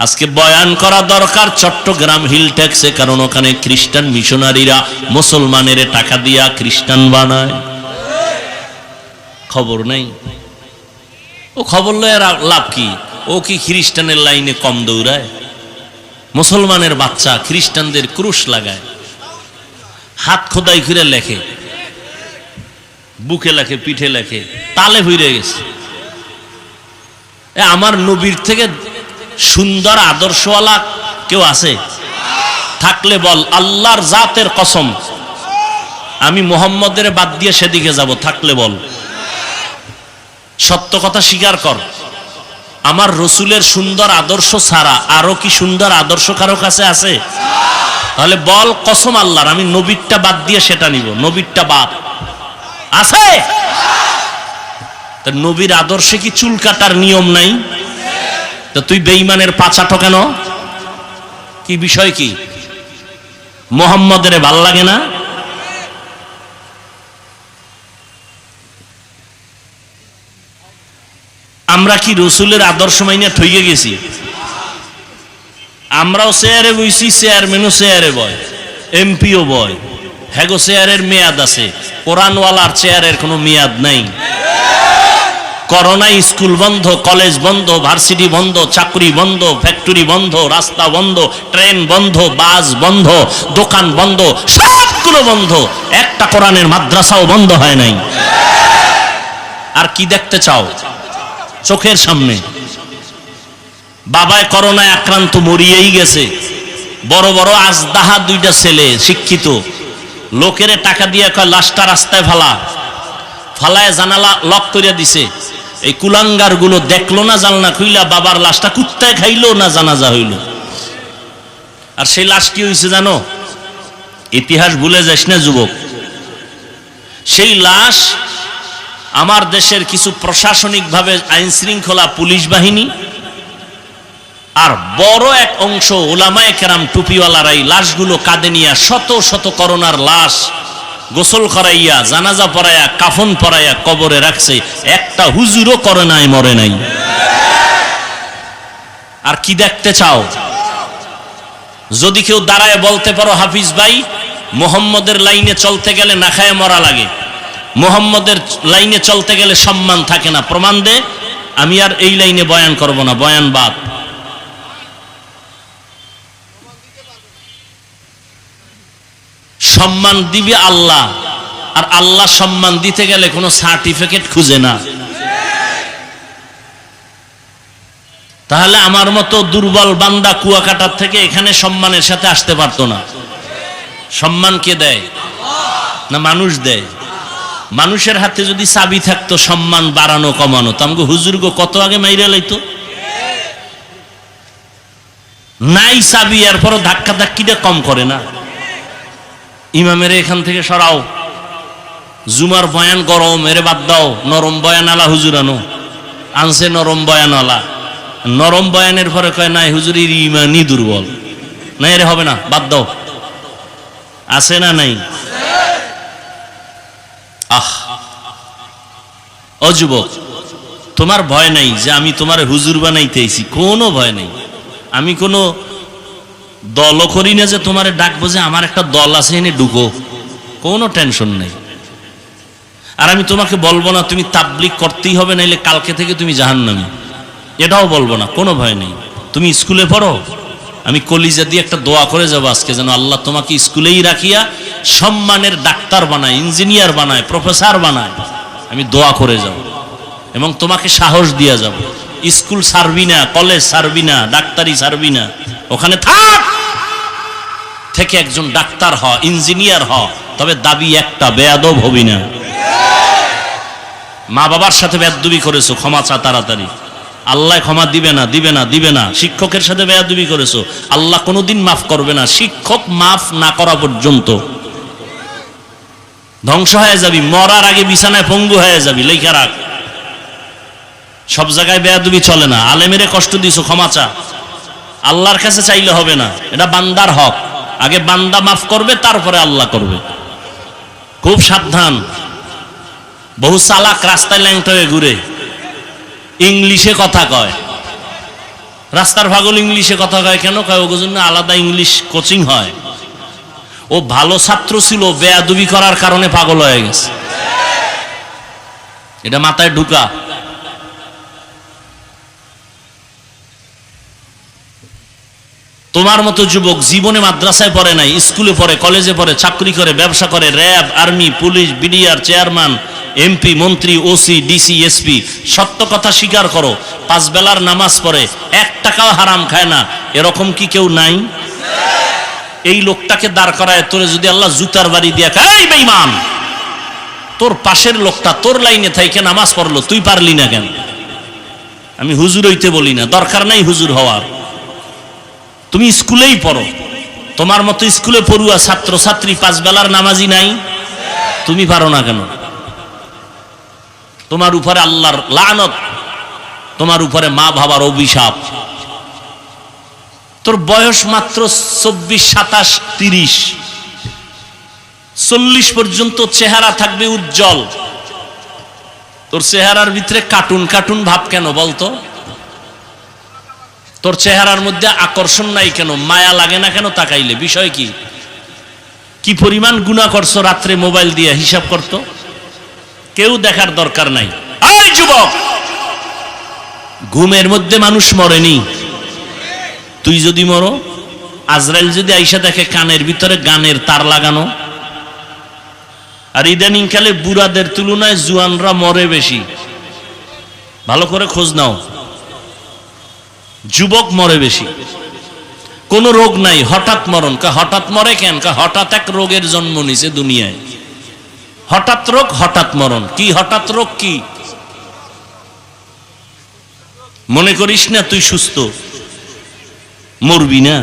আজকে বয়ান করা দরকার চট্টগ্রাম হিল ট্যাক্সে, কারণ ওখানে খ্রিস্টান মিশনারিরা মুসলমানের টাকা দিয়া খ্রিস্টান বানায়। খবর নেই, ও খবর লয় লাভ কি? ও কি খ্রিস্টানের লাইনে কম দৌড়ায়? মুসলমানের বাচ্চা খ্রিস্টানদের ক্রুশ লাগায়, হাত খোদাই করে লেখে, বুকে লেখে, পিঠে লেখে, তালে ভুইরে গেছে। আমার নবীর থেকে সুন্দর আদর্শওয়ালা কেউ আছে? থাকলে বল, আল্লাহর জাতের কসম আমি মুহাম্মদের বাদ দিয়ে সেদিকে যাব। থাকলে বল, সত্য কথা স্বীকার কর। আমার রসুলের সুন্দর আদর্শ ছাড়া আরো কি সুন্দর আদর্শ কারো কাছে আছে? তাহলে বল, কসম আল্লাহর, আমি নবীরটা বাদ দিয়ে সেটা নিব। নবীরটা বাদ আছে? তা নবীর আদর্শে কি চুল কাটার নিয়ম নাই? তো তুই বেঈমানের পাছাটো কেন? কি বিষয় কি? মুহাম্মদের ভাল লাগে না? আমরা কি রসুলের আদর্শ মাইনা ঠইকে গেছি? আমরাও চেয়ারে বইছি, চেয়ারম্যানও চেয়ারে বয়, এমপিও বয়। হ্যাগো চেয়ারের মেয়াদ আছে, কোরআনওয়ালার চেয়ারের কোনো মেয়াদ নাই। করোনায় স্কুল বন্ধ, কলেজ বন্ধ, ভার্সিটি বন্ধ, চাকরি বন্ধ, ফ্যাক্টরি বন্ধ, রাস্তা বন্ধ, ট্রেন বন্ধ, বাস বন্ধ, দোকান বন্ধ, সবগুলো বন্ধ। একটা কোরআনের মাদ্রাসাও বন্ধ হয় নাই। আর কি দেখতে চাও? চোখের সামনে বাবায় করোনায় আক্রান্ত, মরিয়েই গেছে। বড় বড় আজদাহা দুইটা ছেলে শিক্ষিত, লোকের টাকা দিয়ে কয় লাশটা রাস্তায় ফালায় জানালা লক করে দিছে। এই কুলাঙ্গার গুলো দেখলো না জানলা খুইলা, বাবার লাশটা কুত্তায় খাইলো না জানাজা হইল। আর সেই লাশ কি হয়েছে জানো? ইতিহাস ভুলে যাস না যুবক। সেই লাশ আমার দেশের কিছু প্রশাসনিকভাবে আইন শৃঙ্খলা পুলিশ বাহিনী আর বড় এক অংশ ওলামায়ে কেরাম টুপিওয়ালারাই লাশগুলো কাঁধে নিয়ে শত শত করোনার লাশ গোসল করাইয়া, জানাজা পড়াইয়া, কাফন পরাইয়া কবরে রাখছে। একটা হুজুরও করে নাই, মরে নাই। আর কি দেখতে চাও? যদি কেউ দাঁড়ায় বলতে পারো, হাফিজ ভাই মুহাম্মদের লাইনে চলতে গেলে না খায় মরা লাগে, মুহাম্মদের লাইনে চলতে গেলে সম্মান থাকে না, প্রমাণ দে। আমি আর এই লাইনে বয়ান করব না, বয়ান বাদ। সম্মান দিবে আল্লাহ, আর আল্লাহ সম্মান দিতে গেলে কোনো সার্টিফিকেট খুঁজে না। তাহলে আমার মতো দুর্বল বান্দা কুয়াকাটার থেকে এখানে সম্মানের সাথে আসতে পারতো না। সম্মান কে দেয়? না মানুষ দেয়? মানুষের হাতে যদি চাবি থাকতো সম্মান বাড়ানো কমানো, তো আমাকে হুজুর গো কত আগে মাইরে লাইতো। নাই চাবি, এরপরও ধাক্কা ধাক্কিটা কম করে না। ইমামের এখান থেকে সরাও, জুমার বয়ান গরম, এরে বাদ দাও, নরম বয়ান আলা হুজুর আনো। আনছে নরম বয়ান আলা, নরম বয়ানের পরে কয় নাই হুজুরের ইমানই দুর্বল, না এরে হবে না, বাদ দাও। আছে না নাই? আহ ও যুবক, তোমার ভয় নাই যে আমি তোমার হুজুর বানাইতেছি? কোনো ভয় নেই। আমি কোনো দলও করি না যে তোমার ডাকবো যে আমার একটা দল আছে এনে ঢুকো, কোনো টেনশন নেই। আর আমি তোমাকে বলবো না তুমি তাবলীগ করতেই হবে, নাইলে কালকে থেকে তুমি জাহান্নামী, এটাও বলবো না, কোনো ভয় নেই। তুমি স্কুলে পড়ো, আমি কলিজা দিয়ে একটা দোয়া করে যাবো আজকে, যেন আল্লাহ তোমাকে স্কুলেই রাখিয়া সম্মানের ডাক্তার বানায়, ইঞ্জিনিয়ার বানায়, প্রফেসর বানায়। আমি দোয়া করে যাব এবং তোমাকে সাহস দিয়া যাব। স্কুল ছাড়বি না, কলেজ ছাড়বি না, ডাক্তারি ছাড়বি না, ওখানে থাক, থেকে একজন ডাক্তার হ, ইঞ্জিনিয়ার হ। তবে দাবি একটা, বেয়াদব হবি না। মা বাবার সাথে বেয়াদবি করেছো, ক্ষমা চা তাড়াতাড়ি, আল্লাহ ক্ষমা দিবে না, দিবে না, দিবে না। শিক্ষকের সাথে বেয়াদবি করেছো, আল্লাহ কোনোদিন মাফ করবে না, শিক্ষক মাফ না করা পর্যন্ত। ধ্বংস হয়ে যাবি, মরার আগে বিছানায় পঙ্গু হয়ে যাবি, লেখা রাখ। সব জায়গায় বেয়াদবি চলে না। আলেমেরে কষ্ট দিছো, ক্ষমা চা, আল্লাহর কাছে চাইলে হবে না, এটা বান্দার হক। আগে বান্দা মাফ করবে, তারপরে আল্লাহ করবে। খুব সাবধান। বহু চালাক রাস্তায় ল্যাংটা হয়ে ঘুরে, ইংলিশে কথা কয়, রাস্তার পাগল ইংলিশে কথা কয় কেন? কয় ওর জন্য আলাদা ইংলিশ কোচিং হয়। ও ভালো ছাত্র ছিল, বেয়াদবি করার কারণে পাগল হয়ে গেছে। এটা মাথায় ঢুকা। তোমার মতো যুবক জীবনে মাদ্রাসায় পড়ে নাই, স্কুলে পড়ে, কলেজে পড়ে, চাকরি করে, ব্যবসা করে, RAB, army, police, BDR chairman, MP, মন্ত্রী, ওসি, ডিসি, এসপি, সত্য কথা স্বীকার করো, 5 বেলার নামাজ পড়ে, 1 টাকাও হারাম খায় না, এরকম কি কেউ নাই? এই লোকটাকে দাঁড় করায় তোরে যদি আল্লাহ জুতার বাড়ি দিয়া খায়, এই বেঈমান, তোর পাশের লোকটা তোর লাইনে থাইকে নামাজ পড়লো, তুই পারলি না কেন? আমি হুজুর হইতে বলি না, দরকার নাই হুজুর হওয়ার, তুমি স্কুলেই পড়ো, তোমার মতো স্কুলে পড়ুয়া ছাত্র ছাত্রী 5 বেলার নামাজি নাই, তুমি পারো না কেন? তোমার উপরে আল্লাহর লানত, তোমার উপরে মা বাবার অভিশাপ। তোর বয়স মাত্র 24, 27, 30, 40 পর্যন্ত চেহারা থাকবে উজ্জ্বল। তোর চেহারার ভিতরে কার্টুন কার্টুন ভাব কেন বলতো? তোর চেহারার মধ্যে আকর্ষণ নাই কেন? মায়া লাগে না কেন তাকাইলে? বিষয় কি? কি পরিমাণ গুনাহ করছো রাত্রে মোবাইল দিয়ে, হিসাব করতো? কেউ দেখার দরকার নাই। এই যুবক, ঘুমের মধ্যে মানুষ মরেনি, তুই যদি মরো, আজরাইল যদি আইসা দেখে কানের ভিতরে গানের তার লাগানো। আর ইদানিং কালে বুড়াদের তুলনায় জুয়ানরা মরে বেশি, ভালো করে খোঁজ নাও, যুবক মরে বেশি। কোন রোগ নাই, হঠাৎ মরণ। হঠাৎ মরে কেন? হঠাৎ এক রোগের জন্ম নিছে দুনিয়ায়, হঠাৎ রোগ, হঠাৎ মরণ। কি হঠাৎ রোগ? কি মনে করিস না তুই সুস্থ, মরবি না।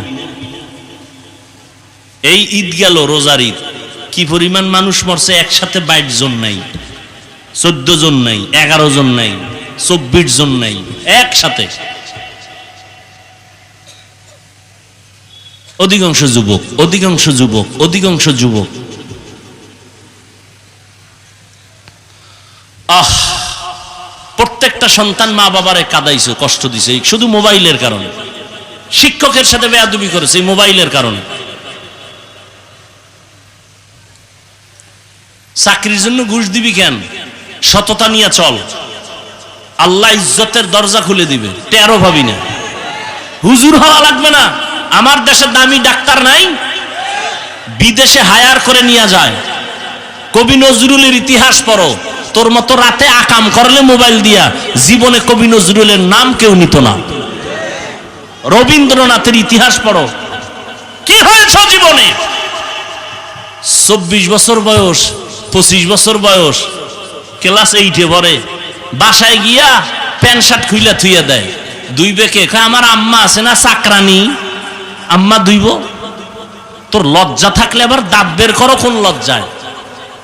এই ঈদ গেল, রোজার ঈদ, কি পরিমাণ মানুষ মরছে একসাথে? 22 জন নাই, 14 জন নাই, 11 জন নাই, 24 জন নাই, একসাথে। অধিকাংশ যুবক, অধিকাংশ যুবক, অধিকাংশ যুবক। প্রত্যেকটা সন্তান মা বাবারে কাঁদাইছে, কষ্ট দিছে শুধু মোবাইলের কারণে। শিক্ষকের সাথে বেয়াদবি করেছে এই মোবাইলের কারণে। চাকরির জন্য ঘুষ দিবি কেন? সততা নিয়ে চল, আল্লাহ ইজ্জতের দরজা খুলে দিবে। টেরও ভাবি না, হুজুর হওয়া লাগবে না। আমার দেশে দামি ডাক্তার নাই, বিদেশে হায়ার করে নিয়ে যায়। কবি নজরুলের ইতিহাস পড়ো, তোর মতো রাতে আকাম করলে মোবাইল দিয়া, জীবনে কবি নজরুলের নাম কেউ নিত না। রবীন্দ্রনাথের ইতিহাস পড়ো, কি হয়েছ জীবনে? 24 বছর বয়স, 25 বছর বয়স, ক্লাস 8-এ পড়ে, বাসায় গিয়া প্যান্ট শার্ট খুইলা থুইয়া দেয়। দুইবে কে? আমার আম্মা আছে না চাকরানি, আম্মা দুইব। তোর লজ্জা থাকলে আবার দাঁত বের করো। কোন লজ্জায়?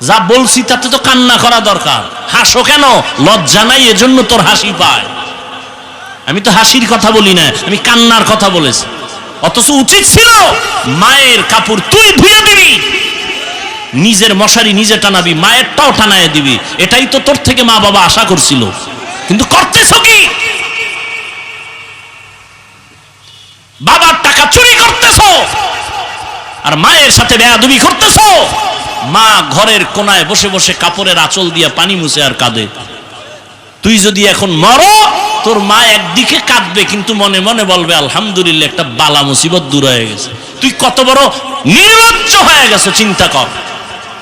যা বলছি তাতে তো কান্না করা দরকার। হাসো কেন? লজ্জা নাই, এজন্য তোর হাসি পায়। আমি তো হাসির কথা বলি না, আমি কান্নার কথা বলেছি। অথচ উচিত ছিল মায়ের কাপড় তুই ধুয়ে দিবি, নিজের মশারি নিজে টানাবি, মায়েরটাও টানায় দিবি। এটাই তো তোর থেকে মা বাবা আশা করছিল, কিন্তু করতেছ কি? বাবার টাকা চুরি করতেছ আর মায়ের সাথে বেয়াদবি করতেছ। মা ঘরের কোনায় বসে বসে কাপড়ের আঁচল দিয়ে পানি মুছে আর কাঁদে। তুই যদি এখন মরো, তোর মা একদিকে কাঁদবে কিন্তু মনে মনে বলবে আলহামদুলিল্লাহ, একটা বালা মুসিবত দূর হয়ে গেছে। তুই কত বড় নির্লজ্জ হয়ে গেছো চিন্তা কর।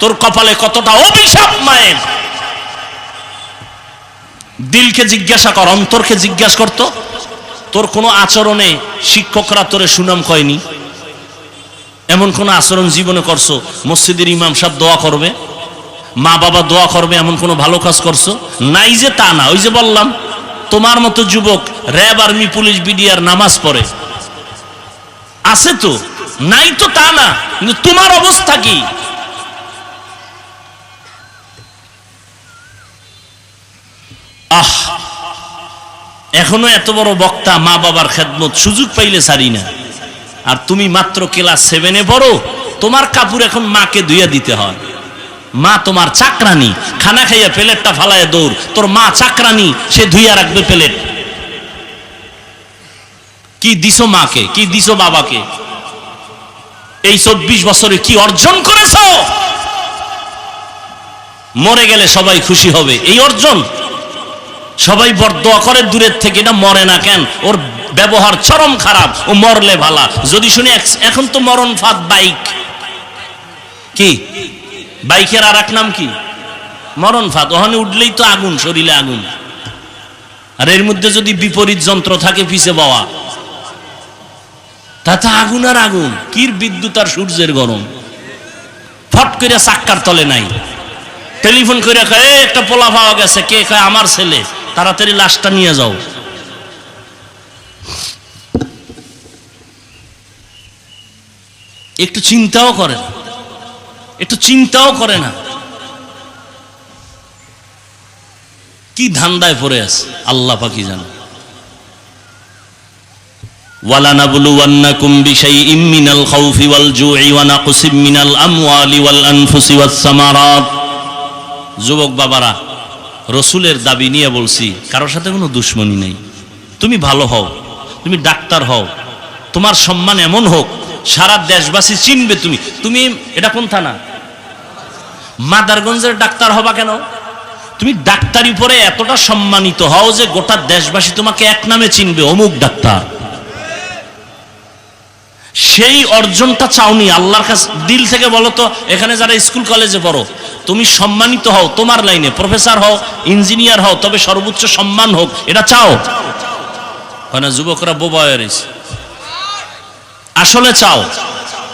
তোর কপালে কতটা অভিশাপ মায়ের। দিলকে জিজ্ঞাসা কর, অন্তরকে জিজ্ঞাসা করতো, তোর কোনো আচরণে শিক্ষকরা তোরে সুনাম কয়নি? এমন কোন আচরণ জীবনে করছো মসজিদের ইমাম সাহেব দোয়া করবে, মা বাবা দোয়া করবে, এমন কোন ভালো কাজ করছো? নাই যে তা না। ওই যে বললাম, তোমার মতো যুবক র্যাব, আর্মি, পুলিশ, বিডিআর নামাজ পড়ে, আছে তো, নাই তো তা না, কিন্তু তোমার অবস্থা কি? এখনো এত বড় বক্তা, মা বাবার খেদমত সুযোগ পাইলে ছাড়ি না। আর তুমি মাত্র ক্লাস 7-এ পড়ো, তোমার কাপড় এখন মাকে ধুইয়া দিতে হয়। মা তোমার চাকরানি, খানা খাইয়া প্লেটটা ফালায় দৌড়। তোর মা চাকরানি, সে ধুইয়া রাখবে প্লেট। কি দিছো মাকে, কি দিছো বাবাকে? এই 24 বছরে কি অর্জন করেছো? মরে গেলে সবাই খুশি হবে, এই অর্জন। সবাই বরদোয়া করে দূরের থেকে, এটা মরে না কেন? ওর ব্যবহার চরম খারাপ, ও মরলে ভালা। যদি শুনি এখন তো মরণ ফাঁদ বাইক, কি বাইকের আর এক নাম কি? মরণ ফাঁদ। ওখানে উঠলেই তো আগুন, শরীরে আগুন। আর এর মধ্যে যদি বিপরীত যন্ত্র থাকে পিছে বাওয়া, তাতে আগুন আর আগুন। কির বিদ্যুৎ আর সূর্যের গরম। ফট করে চাক্কার তলে নাই, টেলিফোন করে কয় একটা পোলা পাওয়া গেছে। কে? কয় আমার ছেলে। তাড়াতাড়ি লাশটা নিয়ে যাও। একটু চিন্তাও করে না, একটু চিন্তাও করে না। কি ধান্দায় পড়ে আছে আল্লাহ পাকই জানে। ওয়ালানাবলুওয়ান্নাকুম বিশাইইম মিনাল খাউফি ওয়াল জুই ওয়া নাকসিম মিনাল আমওয়ালি ওয়াল আনফুসি ওয়াস সামারাত। যুবক বাবারা, রসুলের দাবি নিয়ে বলছি, কারোর সাথে কোনো দুশ্মনী নেই। তুমি ভালো হও, তুমি ডাক্তার হও, তোমার সম্মান এমন হোক সারা দেশবাসী চিনবে। তুমি এটা কোন থানা? মাদারগঞ্জের ডাক্তার হবা কেন? তুমি ডাক্তারি পরে এতটা সম্মানিত হও যে গোটা দেশবাসী তোমাকে এক নামে চিনবে, অমুক ডাক্তার। সেই অর্জনটা চাওনি আল্লাহর কাছে? দিল থেকে বলো তো, এখানে যারা স্কুল কলেজে পড়ো, তুমি সম্মানিত হও, তোমার লাইনে প্রফেসর হও, ইঞ্জিনিয়ার হও, তবে সর্বোচ্চ সম্মান হোক, এটা চাও? হয় না? যুবকরা বোবা হয়ে রয়েছে। আসলে চাও?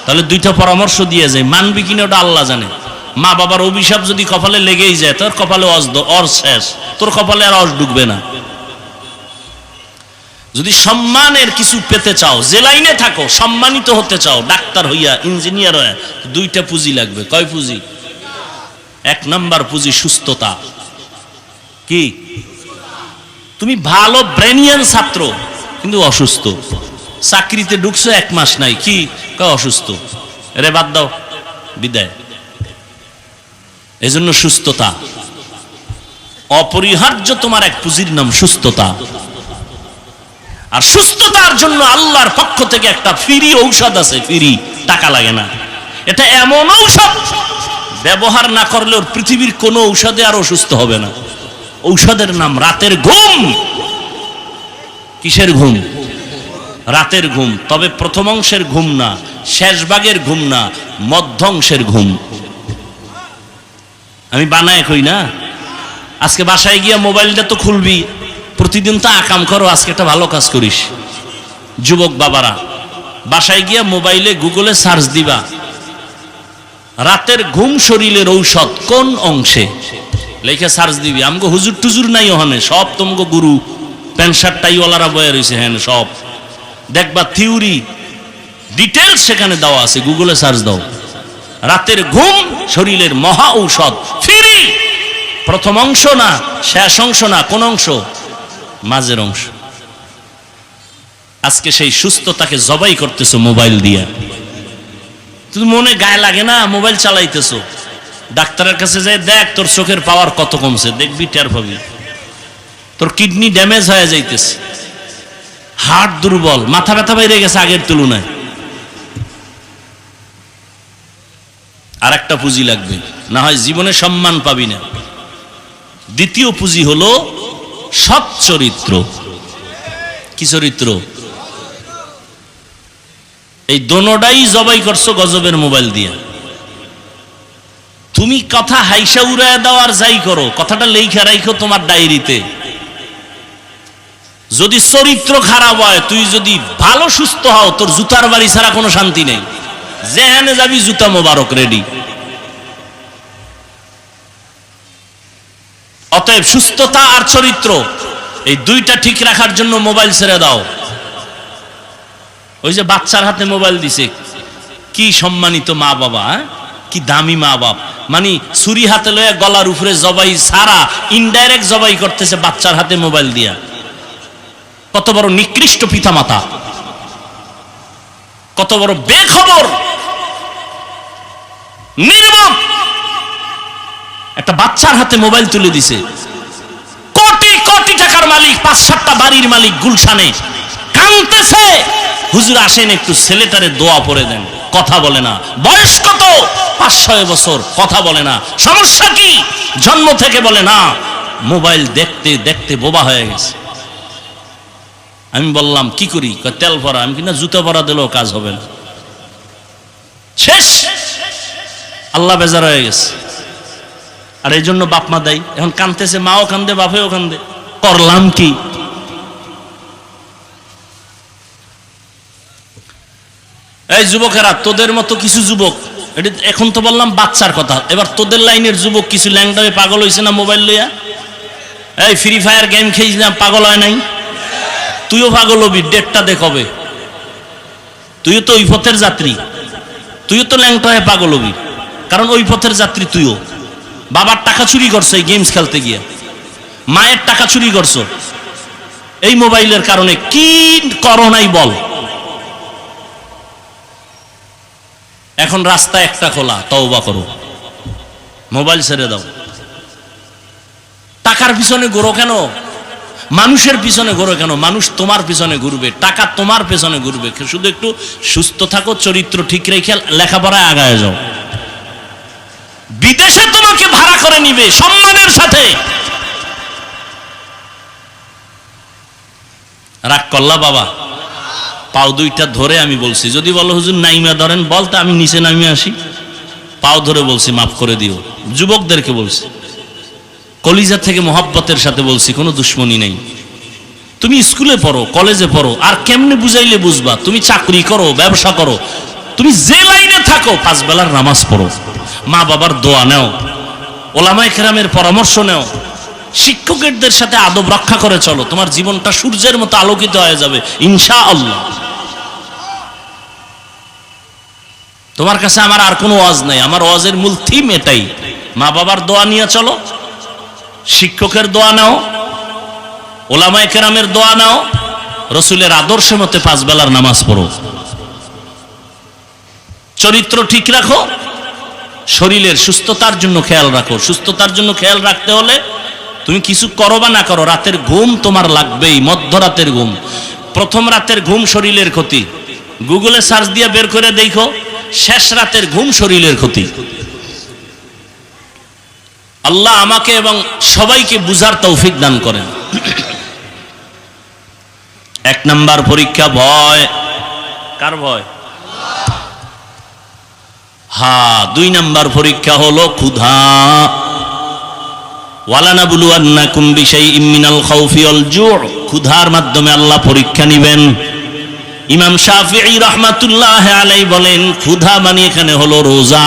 তাহলে দুইটা পরামর্শ দিয়ে যায়, মানবি কিনা ওটা আল্লাহ জানে। মা বাবার অভিশাপ যদি কপালে লেগেই যায়, তোর কপালে অর শেষ, তোর কপালে আর অস ঢুকবে না। যদি সম্মানের কিছু পেতে চাও, যে লাইনে থাকো, সম্মানিত হতে চাও, ডাক্তার হইয়া, ইঞ্জিনিয়ার হইয়া, দুইটা পুঁজি লাগবে। কয় পুঁজি? এক নাম্বার পুঁজি সুস্থতা। কি? তুমি ভালো ব্রেনিয়ান ছাত্র কিন্তু অসুস্থ, চাকরিতে ঢুকছো 1 মাস নাই, কি? কয় অসুস্থ। রে বাদ দাও, বিদায়। এজন্য সুস্থতা অপরিহার্য। তোমার এক পুঁজির নাম সুস্থতা। আর সুস্থতার জন্য আল্লাহর পক্ষ থেকে একটা ফ্রি ঔষধ আছে, ফ্রি, টাকা লাগে না। এটা এমন ঔষধ ব্যবহার না করলে ওর পৃথিবীর কোনো ঔষধে আর অসুস্থ হবে না। ঔষধের নাম রাতের ঘুম। কিসের ঘুম? রাতের ঘুম। তবে প্রথম অংশের ঘুম না, শেষ ভাগের ঘুম না, মধ্য অংশের ঘুম। আমি বানায় কই না। আজকে বাসায় গিয়া মোবাইলটা তো খুলবি, প্রতিদিন তো আকাম করো, আজকে একটা ভালো কাজ করিস। যুবক বাবারা, বাসায় গিয়া মোবাইলে গুগলে সার্চ দিবা, রাতের ঘুম শরীরের ঔষধ কোন অংশে, লেখে সার্চ দিবি। আমগো হুজুর টুজুর নাই ওখানে, সব তোমগো গুরু, প্যান্ট শার্ট টাইওয়ালারা বয়ে রয়েছে। হ্যাঁ, সব দেখবা থিওরি ডিটেলস সেখানে দেওয়া আছে। গুগলে সার্চ দাও, রাতের ঘুম শরীরের মহা ঔষধ, ফ্রি। প্রথম অংশ না, শেষ অংশ না, কোন অংশ? মাঝের অংশ। আজকে সেই সুস্থতাকে জবাই করতেছো মোবাইল দিয়া। তুমি মনে গায়ে লাগে না, মোবাইল চালাইতেছো। ডাক্তারের কাছে যাই দেখ তোর চোখের পাওয়ার কত কমছে, দেখবি টের পাবি। তোর কিডনি ড্যামেজ হয়ে যাইতেছে, হার্ট দুর্বল, মাথা ব্যথা বাইরে গেছে আগের তুলনায়। আর একটা পুঁজি লাগবে, না হয় জীবনে সম্মান পাবি না। দ্বিতীয় পুঁজি হলো সৎ চরিত্র। কি চরিত্র? এই দোনোটাই জবাই করছো গজবের মোবাইল দিয়া। তুমি কথা হাইসা উড়ায় দাও আর যাই করো, কথাটা লেখা রাখো তোমার ডায়েরিতে। যদি চরিত্র খারাপ হয়, তুই যদি ভালো সুস্থ হও, তোর জুতার বাড়ি ছাড়া কোনো শান্তি নেই। যেখানে যাবি জুতা মোবারক রেডি। অতএব সুস্থতা আর চরিত্র এই দুইটা ঠিক রাখার জন্য মোবাইল ছেড়ে দাও। ওই যে বাচ্চার হাতে মোবাইল দিছে, কি সম্মানিত মা বাবা, কি দামি মা বাপ। মানে ছুরি হাতে লয়ে গলার উপরে জবাই সারা, ইনডাইরেক্ট জবাই করতেছে বাচ্চার হাতে মোবাইল দিয়া। কত বড় নিকৃষ্ট পিতামাতা, কত বড় বেখবর নির্মম। একটা বাচ্চার হাতে মোবাইল তুলে দিছে। কোটি কোটি টাকার মালিক, 5-7টা বাড়ির মালিক, গুলশানে কাম কাঁদতেছে, হুজুর আসেন একটু ছেলেটারে দোয়া পড়ে দেন। কথা বলে না। বয়স কত? 5-6 বছর। কথা বলে না। সমস্যা কি? জন্ম থেকে বলে না। মোবাইল দেখতে দেখতে বোবা হয়ে গেছে। আমি বললাম কি করি? তেল ভরা। আমি কিনা জুতো ভরা দিলেও কাজ হবে না। শেষ। আল্লাহ বেজার হয়ে গেছে। আর এই জন্য বাপ মা দেয়। এখন কাঁদতেছে, মাও কান্দে, বাপেও কান্দে। করলাম কি? এই যুবকেরা, তোদের মতো কিছু যুবক, এটা এখন তো বললাম বাচ্চার কথা, এবার তোদের লাইনের যুবক কিছু ল্যাংড়া হয়ে পাগল হয়েছে না মোবাইল লইয়া? এই ফ্রি ফায়ার গেম খেয়েছিস না, পাগল হয় নাই? তুইও পাগল হবি, ডেটটা দেখ হবে। তুইও তো ওই পথের যাত্রী, তুইও তো ল্যাংটা হয়ে পাগল হবি, কারণ ওই পথের যাত্রী তুইও। বাবার টাকা চুরি করছো এই গেমস খেলতে গিয়ে, মায়ের টাকা চুরি করছো এই মোবাইলের কারণে। কি করো নাই বল? এখন রাস্তা একটা খোলা, তওবা করো, মোবাইল ছেড়ে দাও। টাকার পিছনে ঘোরো কেন? মানুষের পিছনে ঘোরো কেন? মানুষ তোমার পিছনে ঘুরবে, টাকা তোমার পিছনে ঘুরবে। শুধু একটু সুস্থ থাকো, চরিত্র ঠিক রেখে লেখাপড়ায় আগায় যাও। বিদেশে তোমাকে ভাড়া করে নিবে সম্মানের সাথে। রাগ করলা বাবা? পাও দুইটা ধরে আমি বলছি, যদি বলো হুজুর নাইমা ধরেন, বলতে আমি নিচে নামি আসি। পাও ধরে বলছি মাফ করে দিও। যুবকদেরকে বলছি, কলিজা থেকে মোহাব্বতের সাথে বলছি, কোনো দুশ্মনী নেই। তুমি স্কুলে পড়ো, কলেজে পড়ো, আর কেমনে বুঝাইলে বুঝবা? তুমি চাকরি করো, ব্যবসা করো, তুমি যে লাইনে থাকো, 5 বেলার নামাজ পড়ো, মা বাবার দোয়া নেও, ওলামায়ে কেরামের পরামর্শ নেও, শিক্ষকদের সাথে আদব রক্ষা করে চলো, তোমার জীবনটা সূর্যের মতো আলোকিত হয়ে যাবে ইনশাআল্লাহ। তোমার কাছে আমার আর কোনো ওয়াজ নাই, আমার ওয়াজের মূল থিম এটাই। মা বাবার দোয়া নিয়ে চলো, শিক্ষকের দোয়া নাও, ওলামায়ে কেরামের দোয়া নাও, রসুলের আদর্শ মতে 5 বেলার নামাজ পড়ো, চরিত্র ঠিক রাখো, শরীরের সুস্থতার জন্য খেয়াল রাখো। সুস্থতার জন্য খেয়াল রাখতে হলে তুমি কিছু করো বা না করো, রাতের ঘুম তোমার লাগবেই। মধ্যরাতের ঘুম, প্রথম রাতের ঘুম শরীরের ক্ষতি। গুগলে সার্চ দিয়ে বের করে দেখো, শেষ রাতের ঘুম শরীরের ক্ষতি। আল্লাহ আমাকে এবং সবাইকে বুঝার তৌফিক দান করেন। 1 নাম্বার পরীক্ষা ভয়। কার ভয়? হ্যাঁ। 2 নাম্বার পরীক্ষা হলো ক্ষুধা। ওয়ালানাবলুয়ান্নাকুম বিশাইইম মিনাল খাউফি ওয়াল জু'। ক্ষুধার মাধ্যমে আল্লাহ পরীক্ষা নেবেন। ইমাম শাফিঈ রাহমাতুল্লাহ আলাইহি বলেন, ক্ষুধা মানে এখানে হলো রোজা।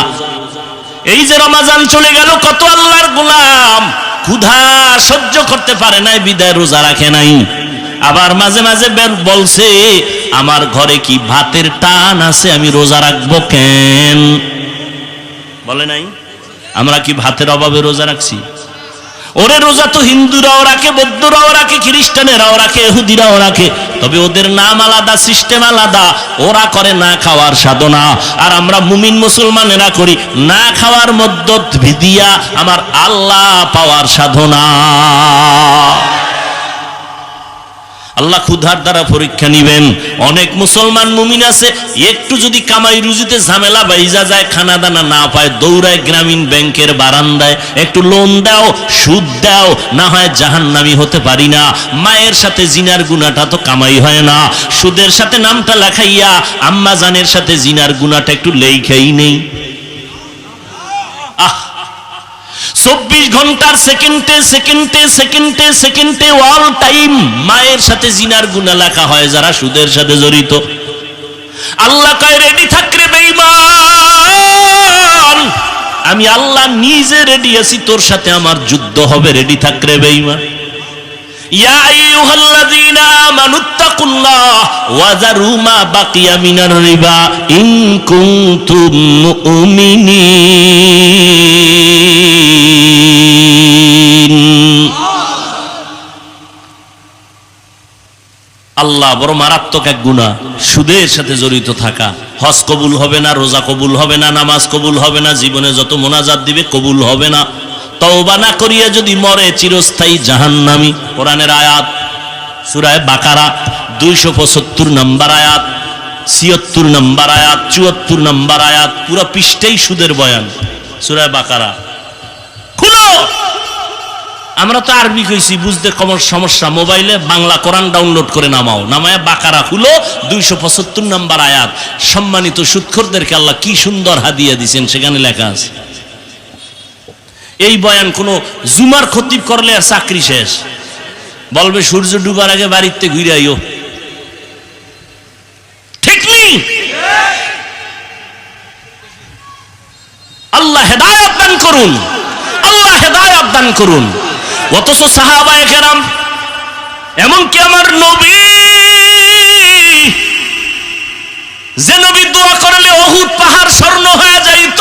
এই যে রমাজান চলে গেল, কত আল্লাহর গোলাম ক্ষুধা সহ্য করতে পারে নাই, বিদায় রোজা রাখে নাই। আবার মাঝে মাঝে বলছে, আমার ঘরে কি ভাতের টান আছে, আমি রোজা রাখবো কেন? বলে নাই? আমরা কি ভাতের অভাবে রোজা রাখছি? ওরে রোজা তো হিন্দুরাও রাখে, বৌদ্ধরাও রাখে, খ্রিস্টানেরাও রাখে, ইহুদিরাও রাখে, তবে ওদের নাম আলাদা, সিস্টেম আলাদা। ওরা করে না খাওয়ার সাধনা, আর আমরা মুমিন মুসলমানেরা করি না খাওয়ার মধ্য দিয়া আমার আল্লাহ পাওয়ার সাধনা। আল্লাহ ক্ষুধার দ্বারা পরীক্ষা নিবেন। অনেক মুসলমান মুমিন আছে, একটু যদি কামাই রুজিতে ঝামেলা বাইজা যায়, খানা দানা না পায়, দৌড়ায় গ্রামীণ ব্যাংকের বারান্দায়, একটু লোন দাও, সুদ দাও, না হয় জাহান্নামী হতে পারি না। মায়ের সাথে জিনার গুনাহটা তো কামাই হয় না, সুদের সাথে নামটা লেখাইয়া আম্মা জানের সাথে জিনার গুনাহটা একটু লেখাই নেই। 24 ঘন্টার সেকেন্ডে সেকেন্ডে সেকেন্ডে সেকেন্ডে অল টাইম মায়ের সাথে জিনার গুনাহ লেখা হয় যারা সুদের সাথে জড়িত। আল্লাহ কয়, রেডি থাক রে বেঈমান, আমি আল্লাহ নিজে রেডি আছি, তোর সাথে আমার যুদ্ধ হবে, রেডি থাক রে বেঈমান। ইয়া আইয়ুহাল্লাযীনা আমানুত্তাকুল্লাহ ওয়া যারু মা বাকিয়া মিনার রিবা ইন কুনতুম মুমিনিন। আল্লাহ বড় মারাত্মক এক গুনাহ সুদের সাথে জড়িত থাকা। হজ কবুল হবে না, রোজা কবুল হবে না, নামাজ কবুল হবে না, জীবনে যত মোনাজাত দিবে কবুল হবে না। তওবা না করিয়া যদি মরে চিরস্থায়ী জাহান্নামী। কোরআনের আয়াত সূরা বাকারা 275 নম্বর আয়াত, 76 নম্বর আয়াত, 74 নম্বর আয়াত, পুরো পৃষ্ঠাই সুদের বয়ান। সূরা বাকারা খুলো। আমরা তো আরবি কইছি, বুঝতে কম সমস্যা, মোবাইলে বাংলা কোরআন ডাউনলোড করে নামাও, নামায়া বাকারা খুলো, 275 নম্বর আয়াত। সম্মানিত সুদখোরদেরকে আল্লাহ কি সুন্দর হাদিয়া দিয়েছেন, সেখানে লেখা আছে। এই বয়ান কোনো জুমার খতিব করলে আর চাকরি শেষ, বলবে সূর্য ডুবার আগে বাড়িতে ঘুরে আইও, ঠিক নেই? আল্লাহ হেদায়েত দান করুন, আল্লাহ হেদায়েত দান করুন। অথচ সাহাবায়ে কেরাম, এমনকি আমার নবী, যে নবী দোয়া করলে উহুদ পাহাড় স্বর্ণ হয়ে যাইত,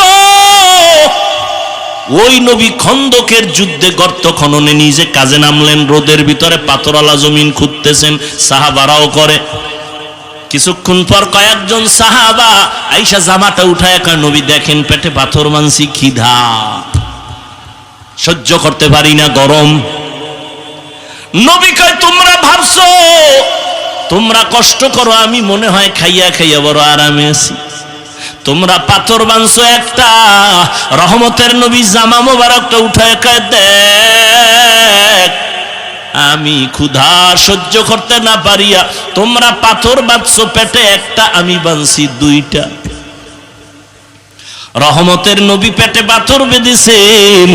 ওই নবী খন্দকের যুদ্ধে গর্ত খননে নিজে কাজে নামলেন। রোদের ভিতরে পাথরওয়ালা জমিন খুঁড়তেছেন, সাহাবারাও করে। কিছুক্ষণ পর কয়েকজন সাহাবা আইসা জামাটা উঠায় কয়, নবী দেখেন পেটে পাথর মানসি, খিদা সহ্য করতে পারি না, গরম। নবী কয়, তোমরা ভাবছো তোমরা কষ্ট করো, আমি মনে হয় খাইয়া খাইয়া বড় আরামে আছি। তোমরা পাথর বানছো একটা, রহমতের নবী জামা মোবারকটা উঠায় কয়, দেখ আমি ক্ষুধা সহ্য করতে না পারিয়া তোমরা পাথর বাঁধছো পেটে একটা, আমি বানছি দুইটা। রহমতের নবী পেটে পাথর বেঁধেছেন,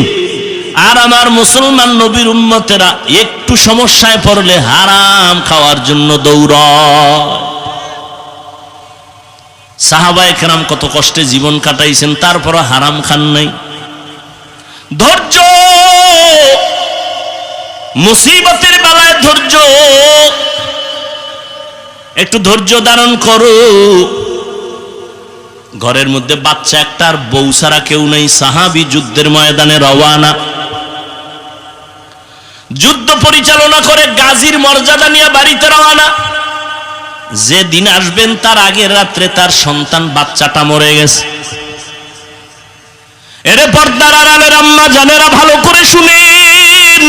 আর আমার মুসলমান নবীর উম্মতেরা একটু সমস্যায় পড়লে হারাম খাওয়ার জন্য দৌড়ায়। সাহাবায়ে কেরাম কত কষ্টে জীবন কাটাইছেন, তারপরও হারাম খান নাই। ধৈর্য, মুসিবতের বেলায় ধৈর্য, একটু ধৈর্য ধারণ করো। ঘরের মধ্যে বাচ্চা একটা আর বউ ছাড়া কেউ নেই। সাহাবী যুদ্ধের ময়দানে রওয়ানা, যুদ্ধ পরিচালনা করে গাজীর মর্যাদা নিয়ে বাড়িতে রওয়ানা। যে দিন আসবেন তার আগের রাত্রে তার সন্তান বাচ্চাটা মরে গেছে। এরে পর্দার আড়ালের আম্মা জানেরা ভালো করে শুনেন,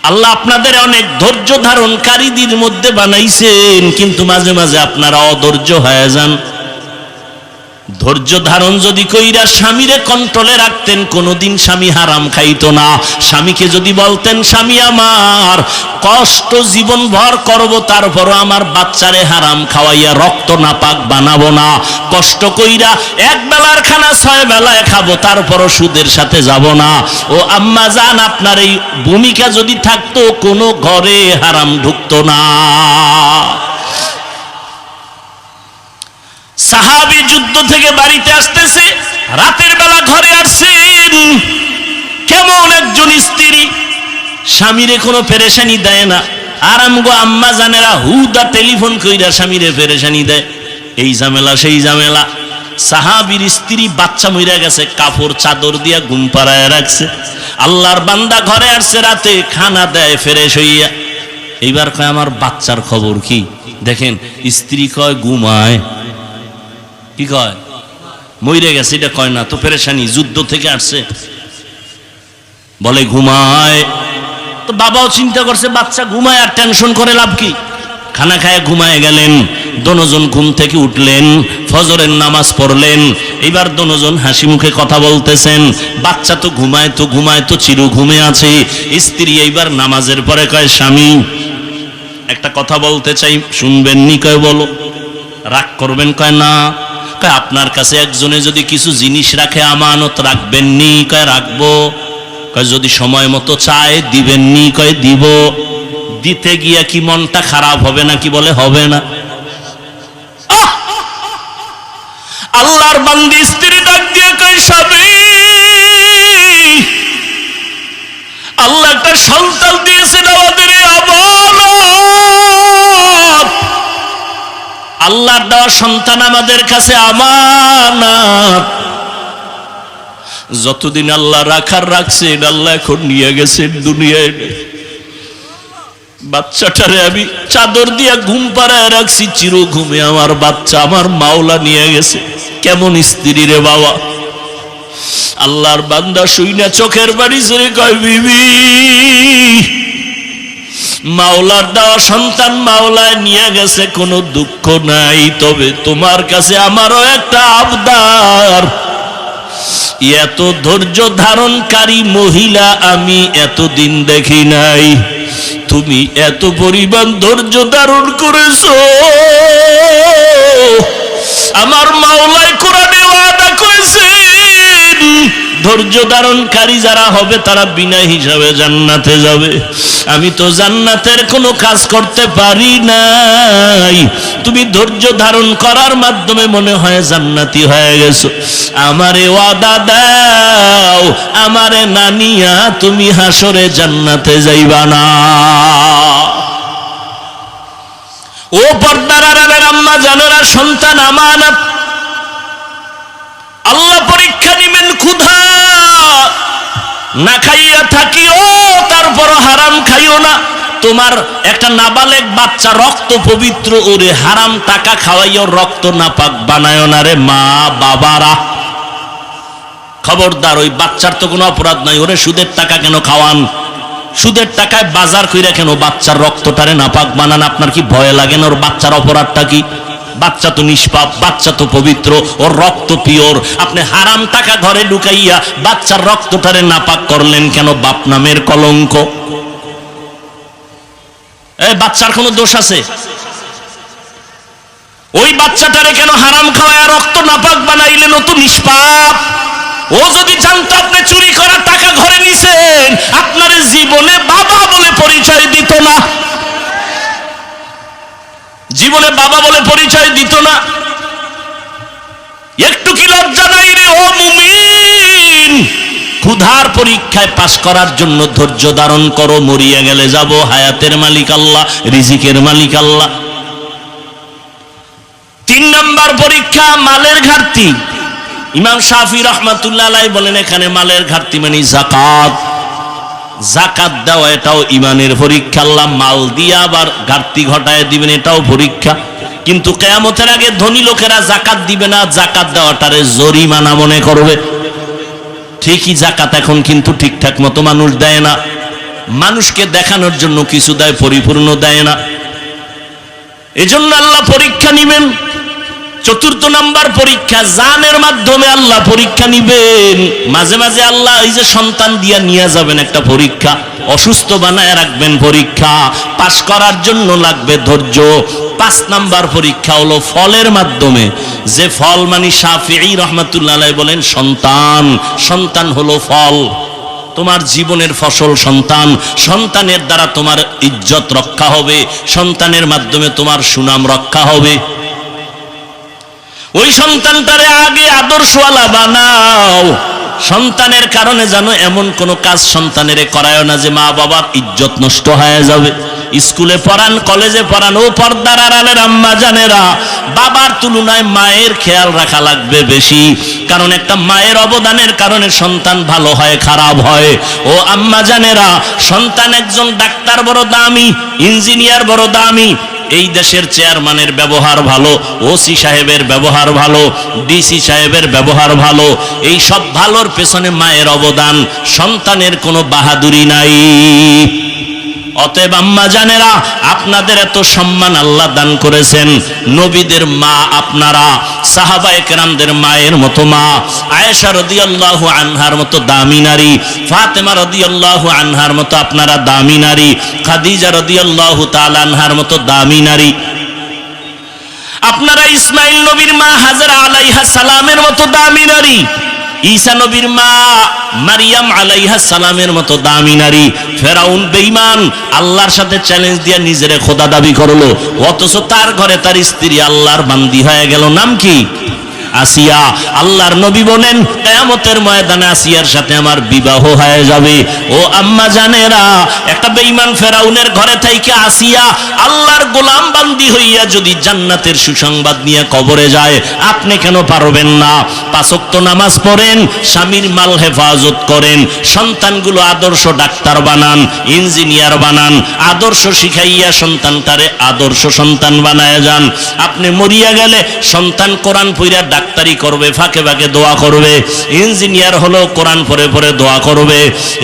আল্লাহ আপনাদের অনেক ধৈর্য ধারণকারীদের মধ্যে বানাইছেন, কিন্তু মাঝে মাঝে আপনারা অধৈর্য হয়ে যান। ধৈর্য ধারণ যদি কইরা স্বামীরে কন্ট্রোলে রাখতেন, কোনোদিন স্বামী হারাম খাইতো না। স্বামীকে যদি বলতেন, স্বামী আমার কষ্ট জীবন ভর করব, তারপরও আমার বাচ্চারে হারাম খাওয়াইয়া রক্ত নাপাক বানাবো না। কষ্ট কইরা এক বেলার খানা 6 বেলায় খাবো, তারপরও সুদের সাথে যাব না। ও আম্মা জান, আপনার এই ভূমিকা যদি থাকতো, কোনো ঘরে হারাম ঢুকতো না। সাহাবী যুদ্ধ থেকে বাড়িতে আসতেছে, রাতের বেলা ঘরে আসছেন। কেমন একজন স্ত্রী, স্বামীরে কোনো পেরেশানি দেয় না। আর আমগো আম্মা জানেরা হুদা টেলিফোন কইরা স্বামীরে পেরেশানি দেয়, এই ঝামেলা সেই ঝামেলা। সাহাবীর স্ত্রী বাচ্চা মইরা গেছে, কাপড় চাদর দিয়া ঘুম পাড়ায় রাখছে। আল্লাহর বান্দা ঘরে আসছে, রাতে খানা দেয় ফ্রেশ হইয়া। এইবার কয়, আমার বাচ্চার খবর কি? দেখেন স্ত্রী কয় ঘুমায়, কি কয় মইরে গেছে, এটা কয় না তো, পেরেশানি, যুদ্ধ থেকে আসছে বলে ঘুমায়। তো বাবাও চিন্তা করছে বাচ্চা ঘুমায়, আর টেনশন করে লাভ কি? খানা খায় ঘুমায় গেলেন। দোনোজন ঘুম থেকে উঠলেন, ফজরের নামাজ পড়লেন। এইবার দোনোজন হাসি মুখে কথা বলতেছেন। বাচ্চা তো ঘুমায় তো চির ঘুমে আছে। স্ত্রী এইবার নামাজের পরে কয়, স্বামী একটা কথা বলতে চাই, শুনবেন নি? কয় বলো। রাগ করবেন? কয় না। কয় আপনার কাছে একজনে যদি কিছু জিনিস রাখে, আমানত রাখবেন নি? কয় রাখবো। কয় যদি সময় মতো চায় দিবেন নি? কয় দিব। দিতে গিয়া কি মনটা খারাপ হবে না? কি বলে হবে না। আল্লাহর বান্দি স্ত্রী ডাক দিয়ে কয়, স্বামী আল্লাহ একটা সন্তান দিয়েছেন আমাদের, আমানত। আল্লাহর দেওয়া সন্তান আমাদের কাছে আমানত। যতদিন আল্লাহ রাখার রাখছেন, আল্লাহ এখন নিয়ে গেছেন দুনিয়ায়। বাচ্চাটারে আমি চাদর দিয়া ঘুম পাড়ায় রাখছি, চির ঘুমে আমার বাচ্চা আমার মাওলা নিয়ে গেছে। কেমন স্ত্রী রে বাবা! আল্লাহর বান্দা শুইনা চোখের বাড়ি ছেড়ে কয়, বিবি মাওলার দেওয়া সন্তান মাওলায় নিয়ে গেছে, কোনো দুঃখ নাই। তবে তোমার কাছে আমারও একটা আবদার, এত ধৈর্য ধারণকারী মহিলা আমি এতদিন দেখি নাই। তুমি এত পরিমাণ ধৈর্য ধারণ করেছো। আমার মাওলাই কোরআনে ওয়াদা করেছেন, ধৈর্য ধারণকারী যারা হবে তারা বিনা হিসাবে জান্নাতে যাবে। আমি তো জান্নাতের কোনো কাজ করতে পারি নাই, তুমি ধৈর্য ধারণ করার মাধ্যমে মনে হয় জান্নাতি হয়ে গেছো। আমারে ওয়াদা দাও, আমারে নানিয়া তুমি হাসরে জান্নাতে যাইবা না। ও পর্দার আড়ালের আম্মা জানেরা, সন্তান আমানত, আল্লাহ পরীক্ষা নিবেন। ক্ষুধা না খাইয়া থাকিও, তারপর হারাম খাইও না। তোমার একটা নাবালেগ বাচ্চা রক্ত পবিত্র, ওরে হারাম টাকা খাওয়াইও রক্ত নাপাক বানায় না রে মা বাবারা। খবরদার, ওই বাচ্চার তো কোনো অপরাধ নাই, ওরে সুদের টাকা কেন খাওয়ান? সুদের টাকায় বাজার কইরা কেন বাচ্চার রক্তটারে নাপাক বানান? আপনার কি ভয় লাগে না? ওর বাচ্চার অপরাধটা কি? বাচ্চা তো নিষ্পাপ, বাচ্চা তো পবিত্র, ওর রক্ত পিওর। আপনি হারাম টাকা ঘরে ঢুকাইয়া বাচ্চার রক্তটারে নাপাক করলেন কেন? বাপ নামের কলঙ্ক। এই বাচ্চার কোনো দোষ আছে? ওই বাচ্চাটারে কেন হারাম খাওয়ায় রক্ত নাপাক বানাইলেন? ও তো নিষ্পাপ। ও যদি জানতো আপনি চুরি করা টাকা ঘরে নিছেন, আপনার জীবনে বাবা বলে পরিচয় দিত না, জীবনে বাবা বলে পরিচয় দিত না। একটু কি লজ্জা নাই রে ও মুমিন? ক্ষুধার পরীক্ষায় পাস করার জন্য ধৈর্য ধারণ করো। মরিয়া গেলে যাব, হায়াতের মালিক আল্লাহ, রিজিকের মালিক আল্লাহ। 3 নাম্বার পরীক্ষা, মালের ঘাটতি। ইমাম শাফি রহমাতুল্লাহ আলাইহি বলেন, এখানে মালের ঘাটতি মানে যাকাত। যাকাত দেওয়া এটাও ইমানের পরীক্ষা। আল্লাহ মাল দিয়ে আবার ঘাটতি ঘটায় দিবেন, এটাও পরীক্ষা। কিন্তু কিয়ামতের আগে ধনী লোকেরা যাকাত দিবে না, যাকাত দেওয়াটারে জরিমানা মনে করবে। ঠিকই যাকাত এখন কিন্তু ঠিকঠাক মতো মানুষ দেয় না, মানুষকে দেখানোর জন্য কিছু দেয়, পরিপূর্ণ দেয় না। এজন্য আল্লাহ পরীক্ষা নিবেন। 4 নাম্বার পরীক্ষা, জানের মাধ্যমে আল্লাহ পরীক্ষা নিবেন। মাঝে মাঝে আল্লাহ এই যে সন্তান দিয়া নিয়ে যাবেন, একটা পরীক্ষা। অসুস্থ বানায় রাখবেন, পরীক্ষা। পাস করার জন্য লাগবে ধৈর্য। 5 নাম্বার পরীক্ষা হলো ফলের মাধ্যমে। যে ফল মানে শাফিঈ রহমাতুল্লাহ আলাইহি বলেন সন্তান। সন্তান হলো ফল, তোমার জীবনের ফসল সন্তান। সন্তানের দ্বারা তোমার ইজ্জত রক্ষা হবে, সন্তানের মাধ্যমে তোমার সুনাম রক্ষা হবে। ওই সন্তানটারে আগে আদর্শওয়ালা বানাও। সন্তানের কারণে যেন এমন কোন কাজ সন্তানেরে করায় না যে মা বাবার ইজ্জত নষ্ট হয়ে যাবে। স্কুলে পড়ান, কলেজে পড়ান, ও পর্দার আড়ালের আম্মা জানেরা, বাবার তুলনায় মায়ের খেয়াল রাখা লাগবে বেশি। কারণ একটা মায়ের অবদানের কারণে সন্তান ভালো হয়, খারাপ হয়। ও আম্মা জানেরা, সন্তান একজন ডাক্তার বড় দামি, ইঞ্জিনিয়ার বড় দামি, এই দেশের চেয়ারম্যানের ব্যবহার ভালো, ওসি সাহেবের ব্যবহার ভালো, ডিসি সাহেবের ব্যবহার ভালো, এই সব ভালোর পেছনে মায়ের অবদান। সন্তানের কোনো বাহাদুরি নাই। অতএব আম্মা জানেরা, আপনাদের এত সম্মান আল্লাহ দান করেছেন। নবীদের মা আপনারা, সাহাবায়ে কেরামদের মায়ের মতো মা, আয়েশা রাদিয়াল্লাহু আনহার মতো দামি নারী, ফাতেমা রাদিয়াল্লাহু আনহার মতো আপনারা দামি নারী, খাদিজা রাদিয়াল্লাহু তাআলা আনহার মতো দামি নারী। আপনারা ইসমাইল নবীর মা হাজরা আলাইহা সালামের মতো দামি নারী, ঈসা নবীর মা মারিয়াম আলাইহা সালামের মতো দামি নারী। ফেরাউন বেঈমান, আল্লাহর সাথে চ্যালেঞ্জ দিয়ে নিজেরে খোদা দাবি করলো, অথচ তার ঘরে তার স্ত্রী আল্লাহর বান্দি হয়ে গেল। নাম কি? আসিয়া। আল্লাহর নবী বলেন, কিয়ামতের ময়দানে আসিয়ার সাথে আমার বিবাহ হয়ে যাবে। ও আম্মা জানেরা, একটা বেঈমান ফেরাউনের ঘরে থেকে আসিয়া আল্লাহর গোলাম বান্দি হইয়া যদি জান্নাতের সুসংবাদ নিয়ে কবরে যায়, আপনি কেন পারবেন না? 5 ওয়াক্ত নামাজ পড়েন, স্বামীর মাল হেফাজত করেন, সন্তানগুলো আদর্শ ডাক্তার বানান, ইঞ্জিনিয়ার বানান, আদর্শ শিখাইয়া সন্তানটারে আদর্শ সন্তান বানায় যান। আপনি মরিয়া গেলে সন্তান কোরআন পড়িয়া ডাক্তারি করবে, ফাঁকে ফাঁকে দোয়া করবে, ইঞ্জিনিয়ার হলো কোরআন পড়ে পড়ে দোয়া করবে।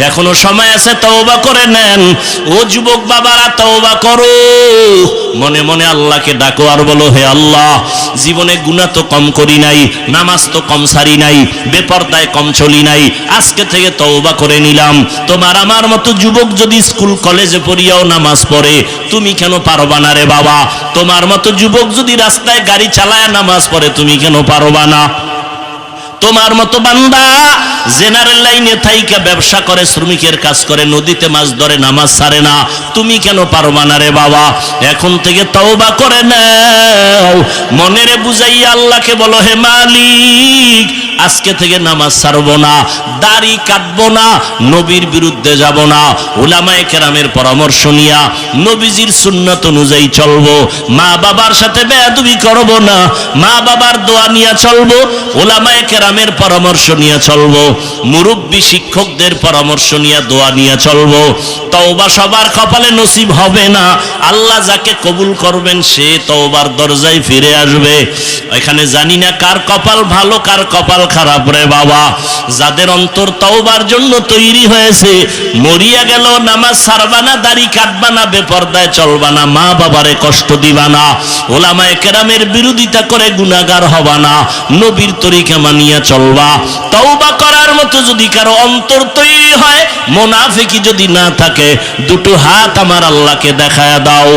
এখনো সময় আছে, তওবা করে নেন। ও যুবক বাবারা, তওবা করো, মনে মনে আল্লাহকে ডাকো আর বলো, হে আল্লাহ, জীবনে গুনাহ তো কম করি নাই, নামাজ তো কম সারি নাই, বেপরদায় কম চলি নাই, আজকে থেকে তওবা করে নিলাম। তোমার আমার মতো যুবক যদি স্কুল কলেজে পড়িয়াও নামাজ পড়ে, তুমি কেন পারবা না রে বাবা? তোমার মতো যুবক যদি রাস্তায় গাড়ি চালায় নামাজ পড়ে, তুমি কেন পারবা না? তোমার মতো বান্দা জেনারেল লাইনে থাইকা ব্যবসা করে, শ্রমিকের কাজ করে, নদীতে মাছ ধরে, নামাজ ছাড়ে না, তুমি কেন পারবা না রে বাবা? এখন থেকে তওবা করে নাও, মনেরে বুঝাইয়া আল্লাহকে বলো, হে মালিক, আজকে থেকে নামাজ ছাড়বো না, দাড়ি কাটবো না, নবীর বিরুদ্ধে যাব না, উলামায়ে কেরামের পরামর্শ নিয়া নবীজির সুন্নাত অনুযায়ী চলবো, মা বাবার সাথে বেয়াদবি করব না, মা বাবার দোয়া নিয়ে চলবো, উলামায়ে কেরামের পরামর্শ নিয়ে চলবো, মুরব্বী শিক্ষকদের পরামর্শ নিয়ে দোয়া নিয়ে চলবো। তওবা সবার কপালে নসিব হবে না, আল্লাহ যাকে কবুল করবেন সে তওবার দরজায় ফিরে আসবে। এখানে জানি না কার কপাল ভালো কার কপাল খারাপ রে বাবা। যাদের অন্তর তওবার জন্য তৈরি হয়েছে, মরিয়া গেল নামাজ ছাড়বা না, দাড়ি কাটবা না, বেপরদায় চলবা না, মা বাবারে কষ্ট দিবা না, উলামায়ে কেরামের বিরোধিতা করে গুনাহগার হবা না, নবীর তরিকা মানিয়া চলবা। তওবা করার মতো যদি কারো অন্তর তৈরি হয়, মুনাফিকি যদি না থাকে, দুটো হাত আমার আল্লাহকে দেখায়া দাও।